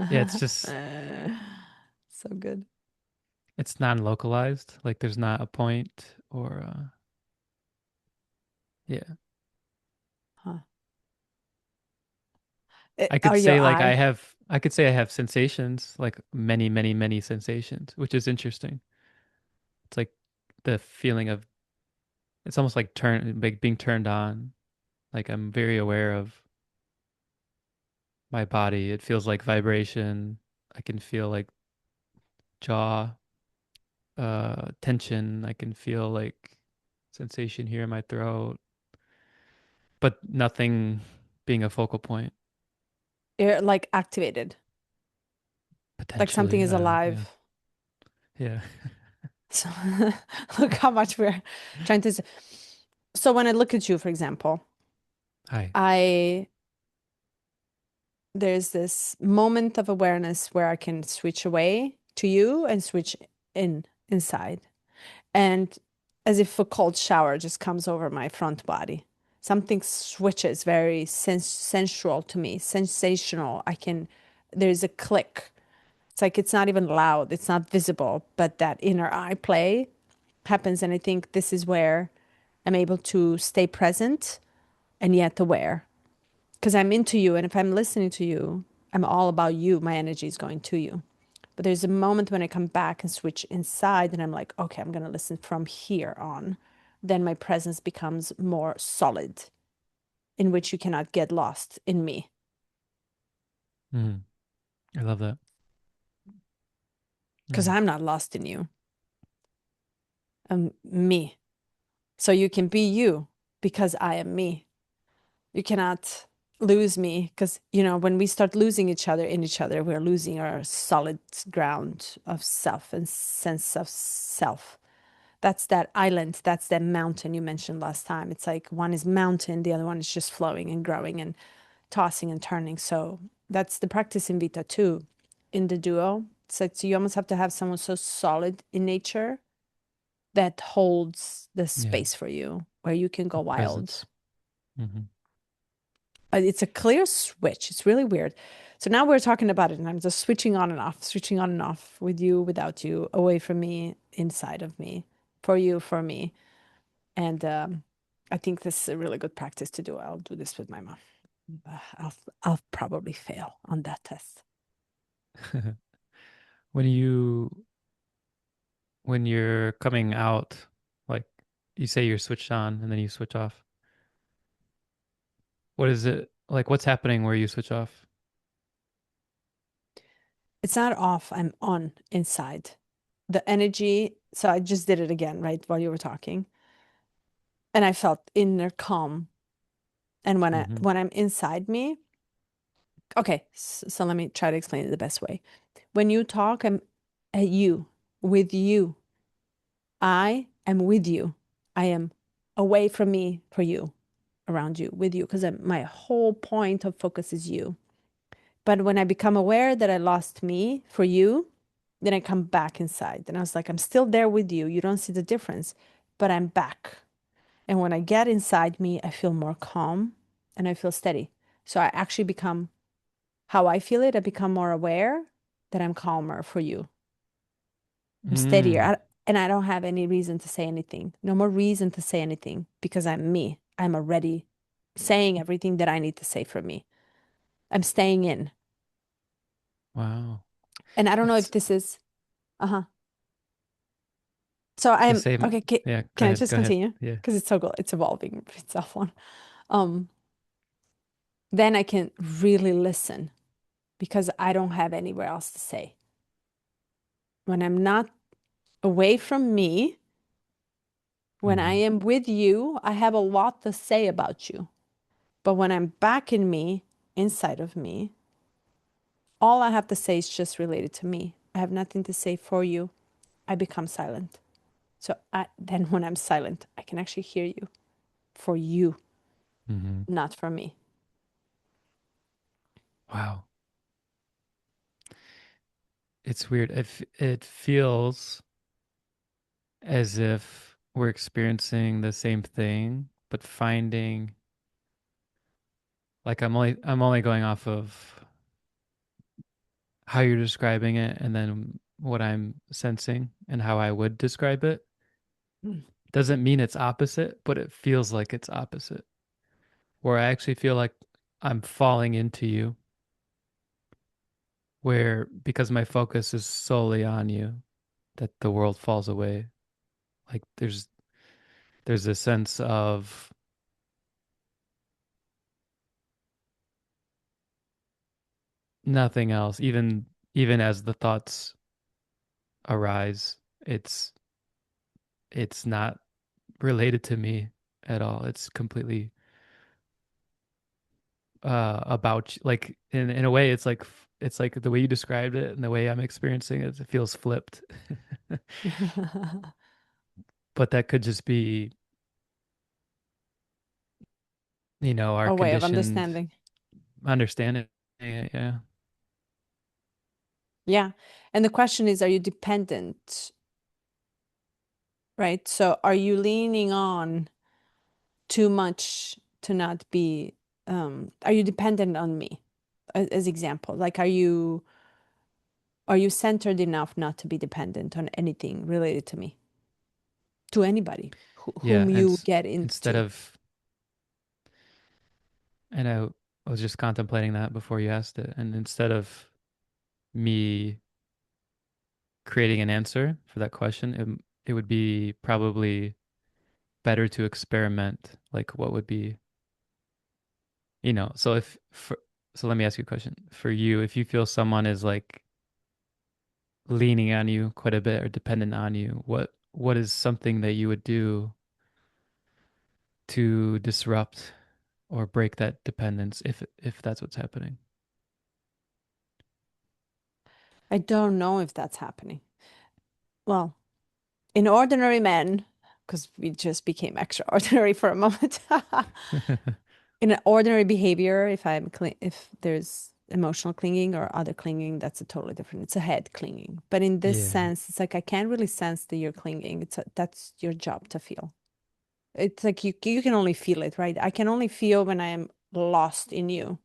Yeah, it's just So good. it's non-localized. Like there's not a point or yeah. Huh. I could Are your say like eye? I could say I have sensations, like many, many, many sensations, which is interesting. It's like the feeling of it's almost like being turned on. Like I'm very aware of my body. It feels like vibration. I can feel like jaw tension. I can feel like sensation here in my throat, but nothing being a focal point You're like activated, like something potentially. is Yeah. alive. Yeah. So look how much we're trying to. So when I look at you, for example, Hi. I there's this moment of awareness where I can switch away to you and switch inside. And as if a cold shower just comes over my front body. Something switches very sensual to me, sensational. There's a click. It's like it's not even loud, it's not visible, but that inner eye play happens. And I think this is where I'm able to stay present and yet aware because I'm into you. And if I'm listening to you, I'm all about you. My energy is going to you. But there's a moment when I come back and switch inside, and I'm like, okay, I'm going to listen from here on. Then my presence becomes more solid, in which you cannot get lost in me. Mm, I love that. Because Mm, I'm not lost in you. I'm me. So you can be you because I am me. You cannot lose me because, when we start losing each other in each other, we're losing our solid ground of self and sense of self. That's that island, that's that mountain you mentioned last time. It's like one is mountain, the other one is just flowing and growing and tossing and turning. So that's the practice in Vita too, in the duo. So you almost have to have someone so solid in nature that holds the yeah. space for you where you can go wild. Presence. Hmm. It's a clear switch. It's really weird. So now we're talking about it, and I'm just switching on and off with you, without you, away from me, inside of me, for you, for me. And I think this is a really good practice to do. I'll do this with my mom. I'll probably fail on that test. When you when you're coming out, like you say you're switched on and then you switch off. What is it like? What's happening where you switch off? It's not off, I'm on inside. The energy, so I just did it again, right, while you were talking. And I felt inner calm. And Hmm. when I'm inside me, okay, so let me try to explain it the best way. When you talk, I'm at you, with you. I am with you. I am away from me for you, around you, with you, because my whole point of focus is you. But when I become aware that I lost me for you, then I come back inside. And I was like, I'm still there with you. You don't see the difference, but I'm back. And when I get inside me, I feel more calm and I feel steady. So I actually become how I feel it. I become more aware that I'm calmer for you. I'm steadier. Mm. And I don't have any reason to say anything. No more reason to say anything because I'm me. I'm already saying everything that I need to say for me. I'm staying in. Wow. And I don't know if That's this is, uh-huh. So the I'm same. okay. Yeah, go Can I ahead. just Go ahead. continue? Yeah. Because it's so good. It's evolving itself on. Um, then I can really listen because I don't have anywhere else to say. When I'm not away from me, when I Hmm. am with you, I have a lot to say about you. But when I'm back in me, inside of me, all I have to say is just related to me. I have nothing to say for you. I become silent. Then when I'm silent, I can actually hear you for you, Hmm. not for me. Wow. It's weird. It feels as if we're experiencing the same thing, but finding like I'm only going off of how you're describing it and then what I'm sensing and how I would describe it. Mm. Doesn't mean it's opposite, but it feels like it's opposite. Where I actually feel like I'm falling into you, where because my focus is solely on you, that the world falls away. Like there's a sense of nothing else, even as the thoughts arise, it's not related to me at all. It's completely about like in a way it's like the way you described it and the way I'm experiencing it, it feels flipped. But that could just be, our A way of conditioned understanding. understanding. Yeah, yeah. Yeah. And the question is, are you dependent? Right? So are you leaning on too much to not be, are you dependent on me as example? Like, are you centered enough not to be dependent on anything related to me, to anybody Yeah, whom and you get instead into? of and I was just contemplating that before you asked it, and instead of me creating an answer for that question, it would be probably better to experiment like what would be, so so let me ask you a question. For you, if you feel someone is like leaning on you quite a bit or dependent on you, what is something that you would do to disrupt or break that dependence if that's what's happening? I don't know if that's happening. Well, in ordinary men, because we just became extraordinary for a moment. In an ordinary behavior, if there's emotional clinging or other clinging, that's a totally different. It's a head clinging. But in this Yeah. sense, it's like I can't really sense that you're clinging. That's your job to feel. It's like you can only feel it, right? I can only feel when I am lost in you.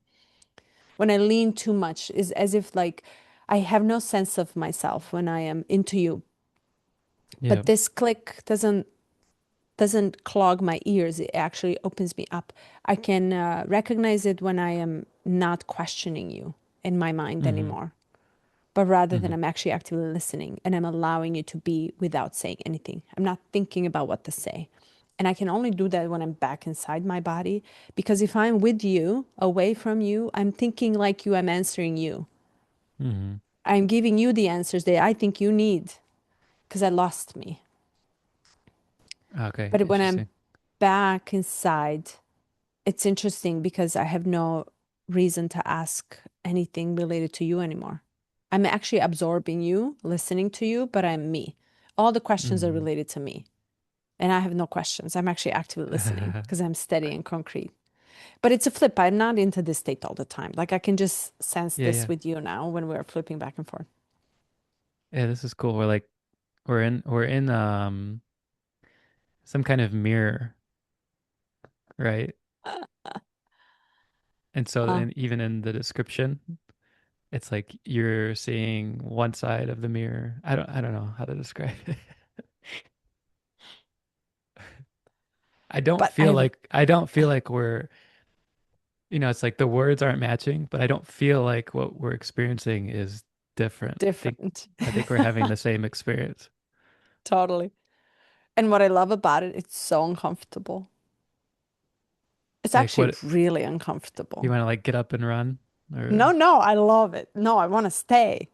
When I lean too much, is as if like I have no sense of myself when I am into you. Yeah. But this click doesn't clog my ears. It actually opens me up. I can recognize it when I am not questioning you in my mind Hmm. anymore. but rather than Hmm. I'm actually actively listening and I'm allowing you to be without saying anything. I'm not thinking about what to say. And I can only do that when I'm back inside my body, because if I'm with you, away from you, I'm thinking like you, I'm answering you. Hmm. I'm giving you the answers that I think you need because I lost me. Okay, But when I'm interesting. back inside, it's interesting because I have no reason to ask anything related to you anymore. I'm actually absorbing you, listening to you, but I'm me. All the questions are Hmm. related to me. And I have no questions. I'm actually actively listening because I'm steady and concrete. But it's a flip. I'm not into this state all the time. Like I can just sense Yeah, this yeah. with you now when we're flipping back and forth. Yeah, this is cool. We're in some kind of mirror, right? And so Uh, and even in the description, it's like you're seeing one side of the mirror. I don't know how to describe it. but I I don't feel like we're, it's like the words aren't matching, but I don't feel like what we're experiencing is different. different. I think we're having the same experience. Totally. And what I love about it, it's so uncomfortable. It's Like actually what really you uncomfortable. want to like get up and run No, or no, I love it. No, I want to stay.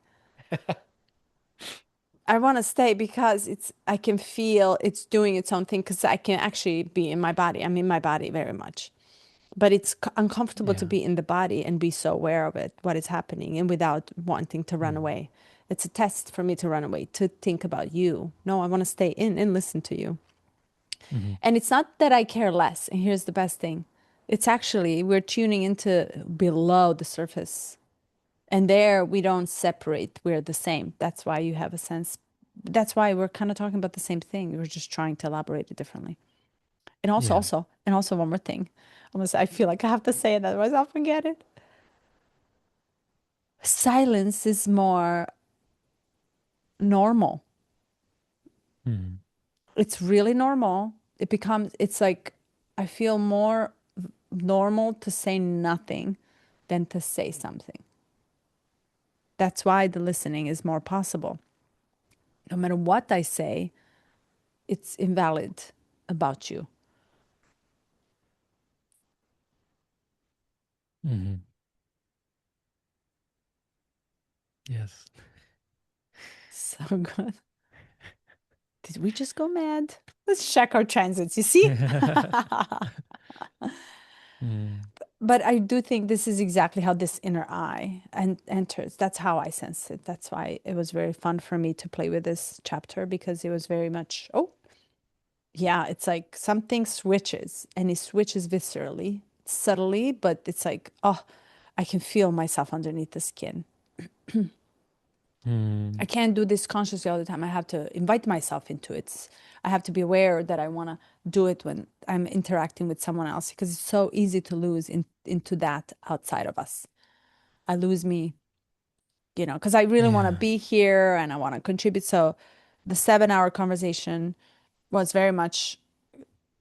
I want to stay because I can feel it's doing its own thing because I can actually be in my body. I'm in my body very much. But it's uncomfortable to yeah. be in the body and be so aware of it, what is happening, and without wanting to run Mm. away. It's a test for me to run away, to think about you. No, I want to stay in and listen to you. Hmm. And it's not that I care less. And here's the best thing, it's actually, we're tuning into below the surface. And there we don't separate, we're the same. That's why you have a sense. That's why we're kind of talking about the same thing. We're just trying to elaborate it differently. And Yeah. also one more thing. Almost, I feel like I have to say it, otherwise I'll forget it. Silence is more normal. Mm. It's really normal. It's like, I feel more normal to say nothing than to say something. That's why the listening is more possible. No matter what I say, it's invalid about you. Hmm. Yes. So good. Did we just go mad? Let's check our transits. You see? Mm. But I do think this is exactly how this inner eye enters. That's how I sense it. That's why it was very fun for me to play with this chapter, because it was very much, oh, yeah, it's like something switches, and it switches viscerally, subtly, but it's like, oh, I can feel myself underneath the skin. I Mm. can't do this consciously all the time. I have to invite myself into it. I have to be aware that I want to do it when I'm interacting with someone else, because it's so easy to lose into that outside of us. I lose me, because I really want to Yeah. be here and I want to contribute. So the 7 hour conversation was very much,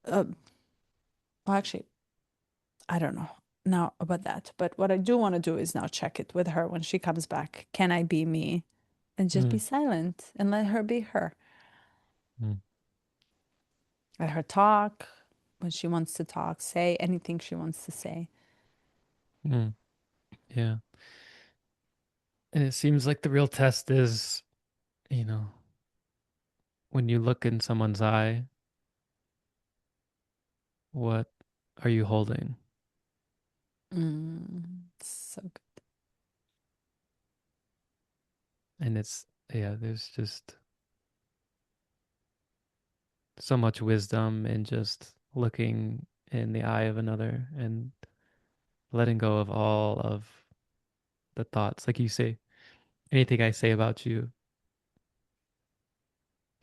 well, actually, I don't know now about that. But what I do want to do is now check it with her when she comes back. Can I be me and just be Mm. silent and let her be her? Mm. Let her talk when she wants to talk, say anything she wants to say. Mm. Yeah. And it seems like the real test is, you know, when you look in someone's eye, what are you holding? So good. And yeah, there's just so much wisdom in just looking in the eye of another and letting go of all of the thoughts. Like you say, anything I say about you,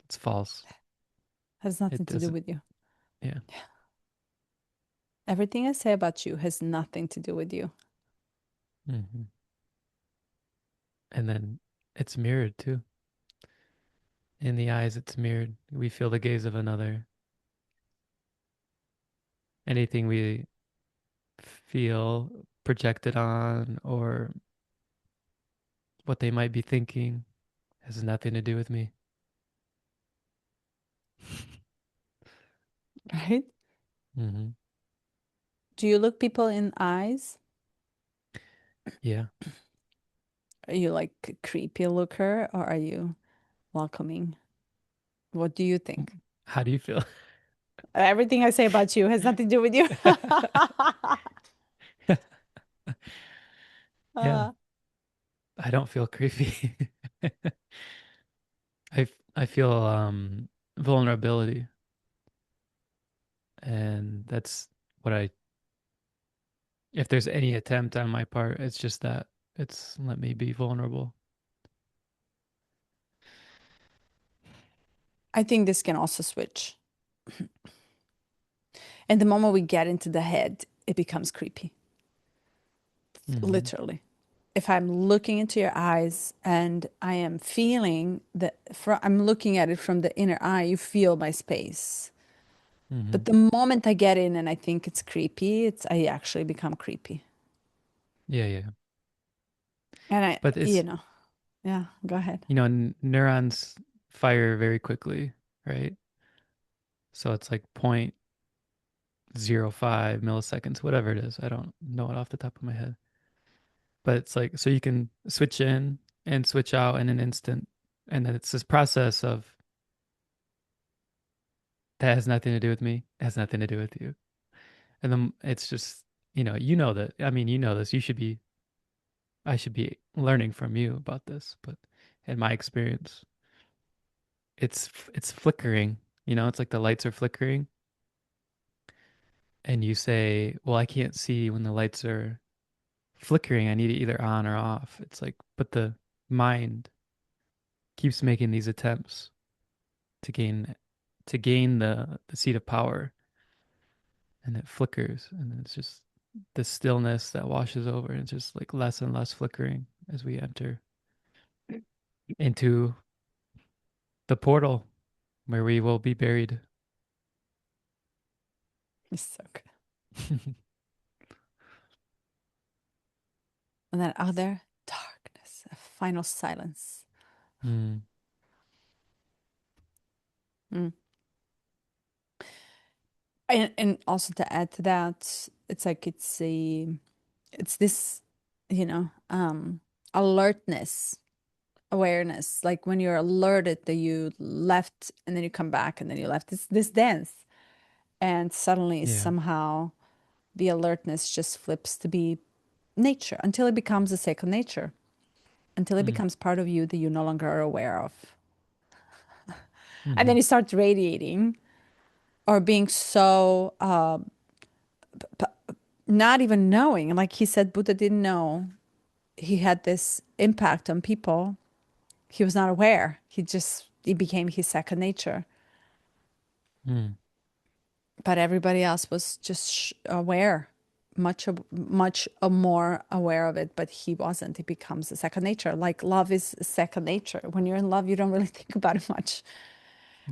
it's false. Has It nothing to do doesn't, with you. yeah. Everything I say about you has nothing to do with you. Hmm. And then it's mirrored too. In the eyes, it's mirrored. We feel the gaze of another. Anything we feel projected on or what they might be thinking has nothing to do with me. right? Hmm. Do you look people in eyes? Yeah. Are you like a creepy looker or are you welcoming? What do you think? How do you feel? Everything I say about you has nothing to do with you. Yeah, Uh, I don't feel creepy. I feel vulnerability, and that's what I if there's any attempt on my part, it's just that it's let me be vulnerable. I think this can also switch. And the moment we get into the head, it becomes creepy, Hmm. literally. If I'm looking into your eyes and I am feeling that, I'm looking at it from the inner eye, you feel my space. Hmm. But the moment I get in and I think it's creepy, I actually become creepy. Yeah, yeah. And But it's, yeah, go ahead. neurons fire very quickly, right? So it's like 0.05 milliseconds, whatever it is. I don't know it off the top of my head. But it's like, so you can switch in and switch out in an instant. And then it's this process of that has nothing to do with me, it has nothing to do with you. And then it's just, you know that. I mean, you know this. I should be learning from you about this. But in my experience, it's flickering. It's like the lights are flickering, and you say, "Well, I can't see when the lights are flickering. I need it either on or off." It's like, but the mind keeps making these attempts to gain the seat of power, and it flickers, and it's just the stillness that washes over, and it's just like less and less flickering as we enter into the portal where we will be buried. It's so good. And then other darkness, a final silence. Mm, Mm. And also to add to that, it's like it's this, you know, alertness, awareness. Like when you're alerted that you left and then you come back and then you left. It's this dance. And suddenly yeah. somehow the alertness just flips to be nature until it becomes a second nature, until it Mm, becomes part of you that you no longer are aware of. And mm-hmm, then it starts radiating or being so not even knowing. Like he said, Buddha didn't know he had this impact on people. He was not aware. It became his second nature. mm, But everybody else was just aware, much more aware of it. But he wasn't. It becomes a second nature. Like love is a second nature. When you're in love, you don't really think about it much,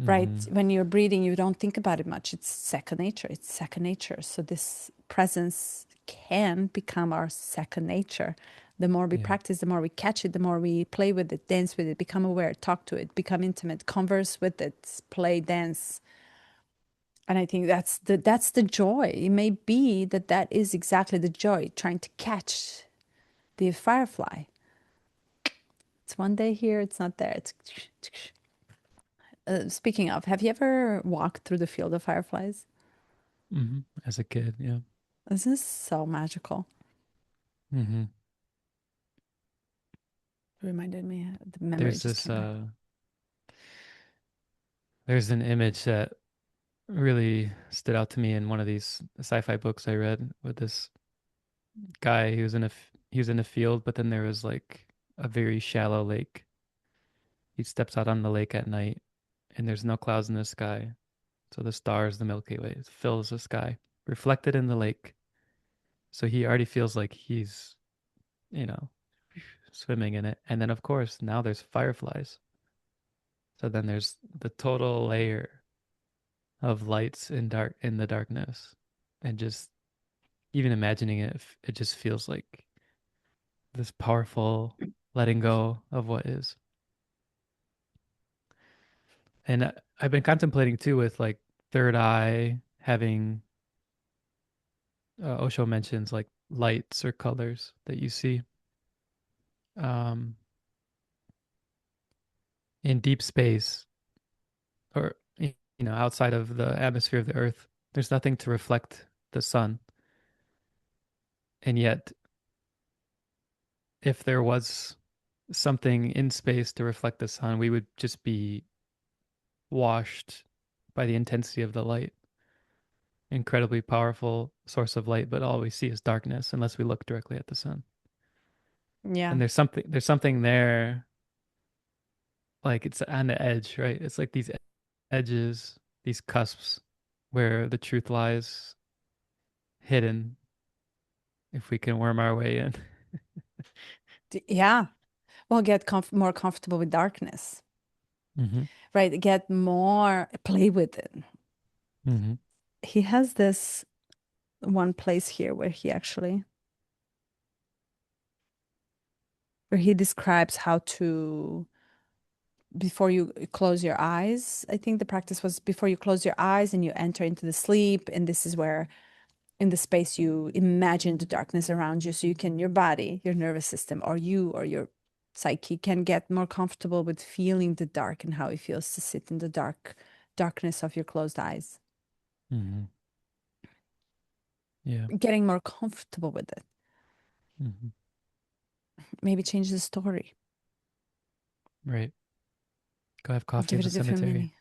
right? mm-hmm, When you're breathing, you don't think about it much. It's second nature. It's second nature. So this presence can become our second nature. The more we yeah. practice, the more we catch it, the more we play with it, dance with it, become aware, talk to it, become intimate, converse with it, play, dance. And I think that's the joy. It may be that is exactly the joy, trying to catch the firefly. It's one day here, it's not there. It's speaking of, have you ever walked through the field of fireflies? Hmm. As a kid, yeah. This is so magical. Hmm. It reminded me, the memory There's just this came back. there's an image that really stood out to me in one of these sci-fi books I read with this guy. He was in a field, but then there was like a very shallow lake. He steps out on the lake at night, and there's no clouds in the sky. So the stars, the Milky Way, fills the sky, reflected in the lake. So he already feels like he's, you know, swimming in it. And then of course now there's fireflies. So then there's the total layer of lights in the darkness, and just even imagining it, it just feels like this powerful, letting go of what is. And I've been contemplating too with like third eye having Osho mentions like lights or colors that you see um, in deep space or outside of the atmosphere of the earth. There's nothing to reflect the sun, and yet if there was something in space to reflect the sun, we would just be washed by the intensity of the light. Incredibly powerful source of light, but all we see is darkness unless we look directly at the sun. Yeah. And there's something there, like it's on the edge, right? It's like these edges, these cusps where the truth lies hidden if we can worm our way in. Yeah. Well, get more comfortable with darkness, Hmm. right? Get more, play with it. Hmm. He has this one place here where he describes how to, before you close your eyes. I think the practice was before you close your eyes and you enter into the sleep. And this is where in the space you imagine the darkness around you so you can, your body, your nervous system, or you or your psyche can get more comfortable with feeling the dark and how it feels to sit in the darkness of your closed eyes, Hmm. Yeah. getting more comfortable with it. Hmm. Maybe change the story, Right. Go have coffee give in it the a different cemetery. meaning.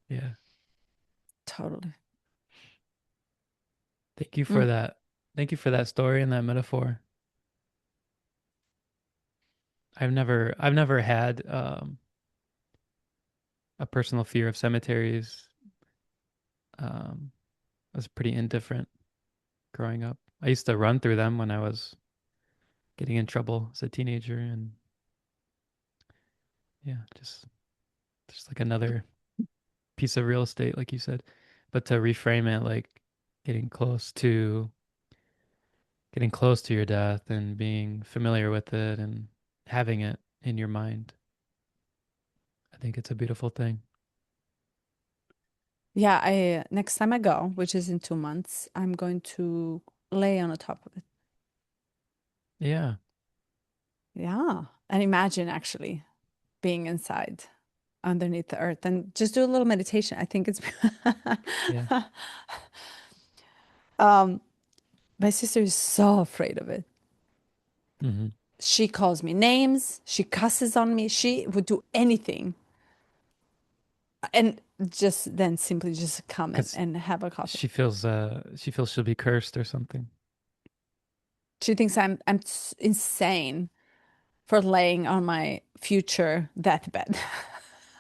Yeah. Totally. Thank you for Mm. that. Thank you for that story and that metaphor. I've never had a personal fear of cemeteries. Um, I was pretty indifferent growing up. I used to run through them when I was getting in trouble as a teenager, and yeah, just like another piece of real estate, like you said. But to reframe it, like getting close to getting close to your death and being familiar with it and having it in your mind, I think it's a beautiful thing. Yeah, I next time I go, which is in 2 months, I'm going to lay on the top of it. Yeah. Yeah. And imagine actually being inside underneath the earth and just do a little meditation. I think it's Yeah. um my sister is so afraid of it. Hmm. She calls me names, she cusses on me, she would do anything and just then simply just come Because and have a coffee. she feels she'll be cursed or something. She thinks I'm insane for laying on my future deathbed.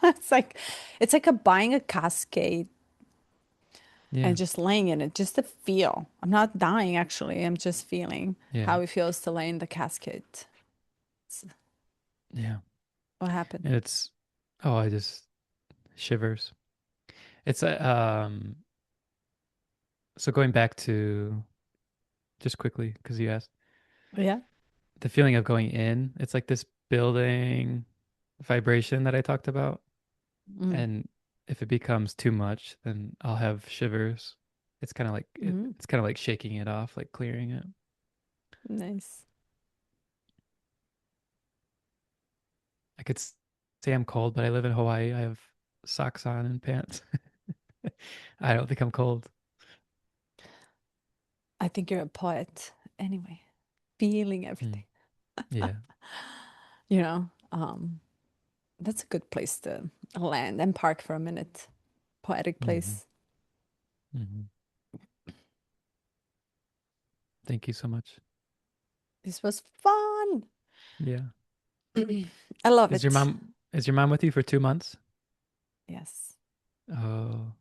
It's like buying a cascade Yeah. and just laying in it just to feel. I'm not dying actually. I'm just feeling Yeah. how it feels to lay in the casket. It's Yeah. what happened. And it's oh, I just shivers. It's a so going back to just quickly because you asked Yeah. the feeling of going in, it's like this building vibration that I talked about. Mm. And if it becomes too much, then I'll have shivers. It's kind of like Mm. it's kind of like shaking it off, like clearing it. Nice. I could say I'm cold, but I live in Hawaii. I have socks on and pants. I don't think I'm cold. I think you're a poet anyway, feeling Mm. everything. Yeah. You know, that's a good place to land and park for a minute. Poetic Hmm. place. Hmm. Thank you so much. This was fun. Yeah. I love Is your it. mom is your mom with you for 2 months? Yes. Oh,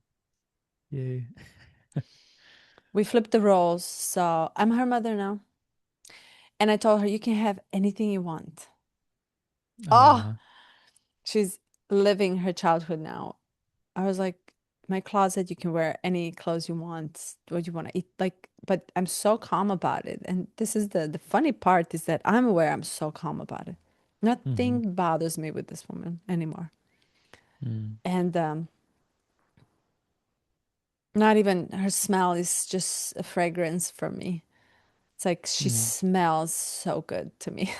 yay. We flipped the roles. So I'm her mother now. And I told her, you can have anything you want. Oh, Uh, she's living her childhood now. I was like, my closet. You can wear any clothes you want, what you want to eat. Like, but I'm so calm about it. And this is the funny part is that I'm aware I'm so calm about it. Mm-hmm. Nothing bothers me with this woman anymore. Mm. And not even her smell is just a fragrance for me. It's like she Mm. smells so good to me.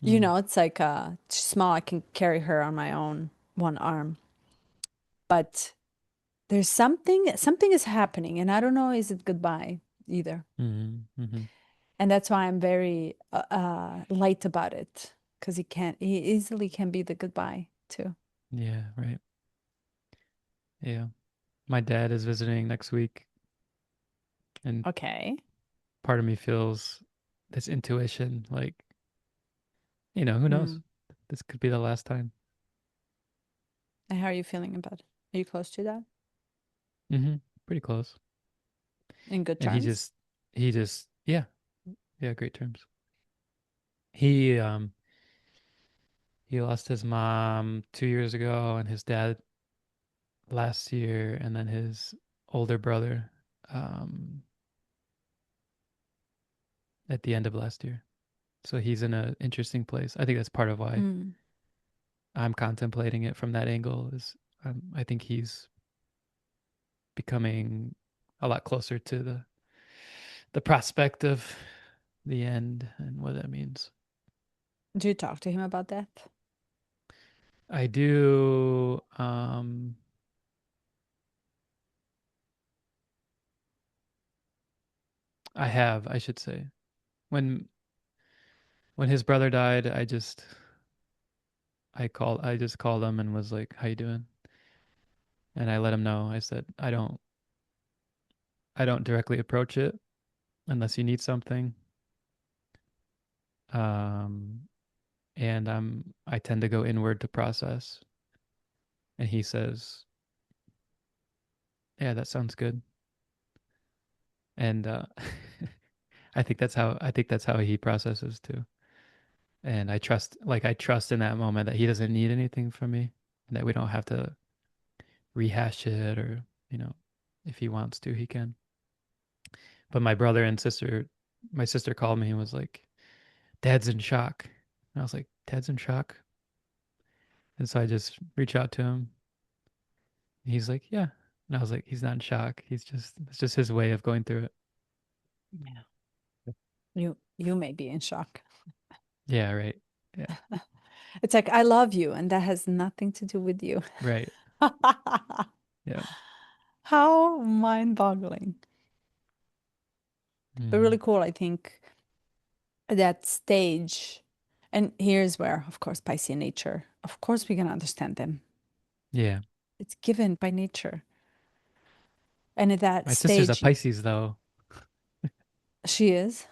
You Mm. know, it's like small. I can carry her on my own one arm. But there's something is happening, and I don't know, is it goodbye either? Mm. Mm-hmm. And that's why I'm very light about it, because he easily can be the goodbye too. Yeah, right. Yeah. My dad is visiting next week, and Okay. part of me feels this intuition, like, who knows? Mm. This could be the last time. And how are you feeling about it? Are you close to that? Mm-hmm. Pretty close. In good And he terms? just, yeah, yeah, great terms. He, um, he lost his mom 2 years ago, and his dad last year, and then his older brother, um, at the end of last year. So he's in an interesting place. I think that's part of why Mm. I'm contemplating it from that angle. Is I think he's becoming a lot closer to the prospect of the end and what that means. Do you talk to him about that? I do. I have, I should say. When when his brother died, I just called him and was like, "How you doing?" And I let him know. I said, I don't directly approach it unless you need something. Um, and I tend to go inward to process. And he says, "Yeah, that sounds good." And I think that's how he processes too. And I trust in that moment that he doesn't need anything from me, and that we don't have to rehash it, or, you know, if he wants to, he can. But my sister called me and was like, "Dad's in shock." And I was like, "Dad's in shock?" And so I just reach out to him. He's like, "Yeah." And I was like, "He's not in shock. It's just his way of going through it." Yeah. You may be in shock. Yeah, right. Yeah, It's like I love you, and that has nothing to do with you. right. Yeah. How mind-boggling. But really Mm. cool, I think, that stage. And here's where, of course, Piscean nature, of course, we can understand them. Yeah. It's given by nature. And at that My sister's a stage, Pisces though. she is.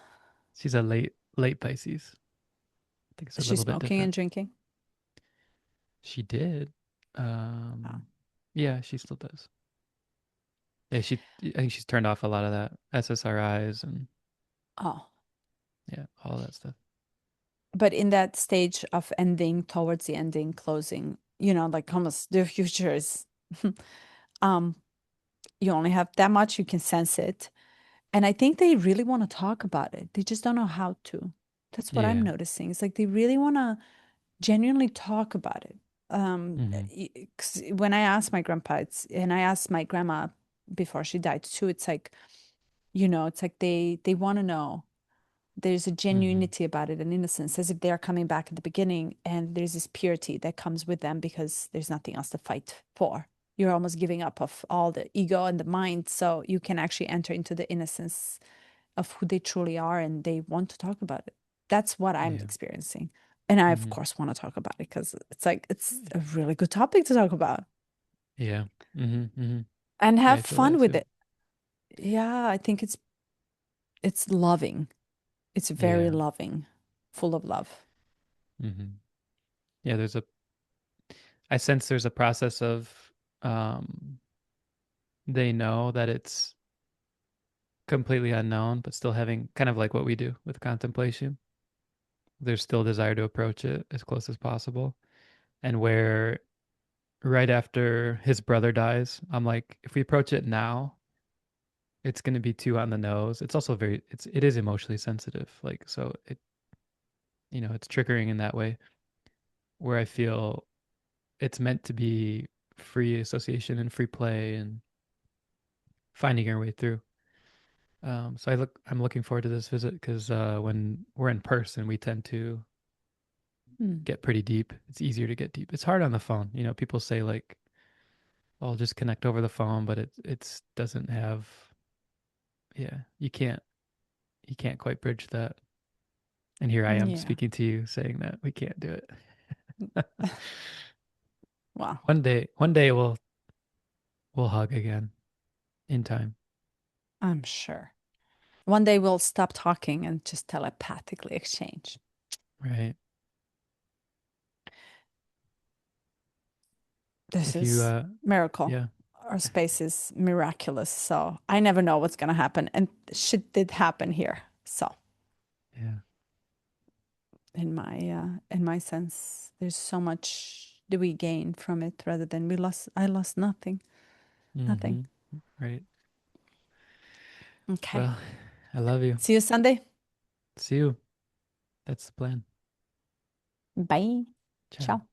She's a late Pisces. I think it's a Is she little bit smoking and different. drinking? She did. Oh. Yeah, she still does. Yeah, I think she's turned off a lot of that SSRIs and Oh. yeah, all of that stuff. But in that stage of ending, towards the ending, closing, you know, like almost the future is, um, you only have that much, you can sense it. And I think they really want to talk about it. They just don't know how to. That's what I'm Yeah. noticing. It's like they really want to genuinely talk about it. Mm-hmm. 'Cause when I asked my grandpa, and I asked my grandma before she died too, it's like, you know, it's like they want to know. There's a Mm-hmm. genuinity about it, an innocence, as if they're coming back at the beginning, and there's this purity that comes with them because there's nothing else to fight for. You're almost giving up of all the ego and the mind, so you can actually enter into the innocence of who they truly are, and they want to talk about it. That's what I'm Yeah. experiencing. And I, of Mm-hmm. course, want to talk about it because it's like it's a really good topic to talk about Yeah. Mm-hmm. Mm-hmm. and Yeah, have I feel that fun with too. it. Yeah, I think it's loving. It's very Yeah. loving, full of love. Mm-hmm. Yeah, I sense there's a process of um they know that it's completely unknown, but still having kind of like what we do with contemplation. There's still desire to approach it as close as possible. And where right after his brother dies. I'm like, if we approach it now, it's going to be too on the nose. It's also it is emotionally sensitive. Like, so it's triggering in that way where I feel it's meant to be free association and free play and finding your way through. So I'm looking forward to this visit because when we're in person, we tend to Mm. get pretty deep. It's easier to get deep. It's hard on the phone. People say like, "I'll just connect over the phone," but it's doesn't have. Yeah, you can't quite bridge that. And here I am Yeah. speaking to you saying that we can't do it. Well, One day we'll hug again in time, I'm sure. One day we'll stop talking and just telepathically exchange. right? This If you is miracle. yeah, Our space is miraculous. So I never know what's gonna happen. And shit did happen here. So yeah. in my sense, there's so much do we gain from it rather than I lost nothing. Nothing. Mm-hmm. Right. Okay. Well, I love you. See you Sunday. See you. That's the plan. Bye. Ciao. Ciao.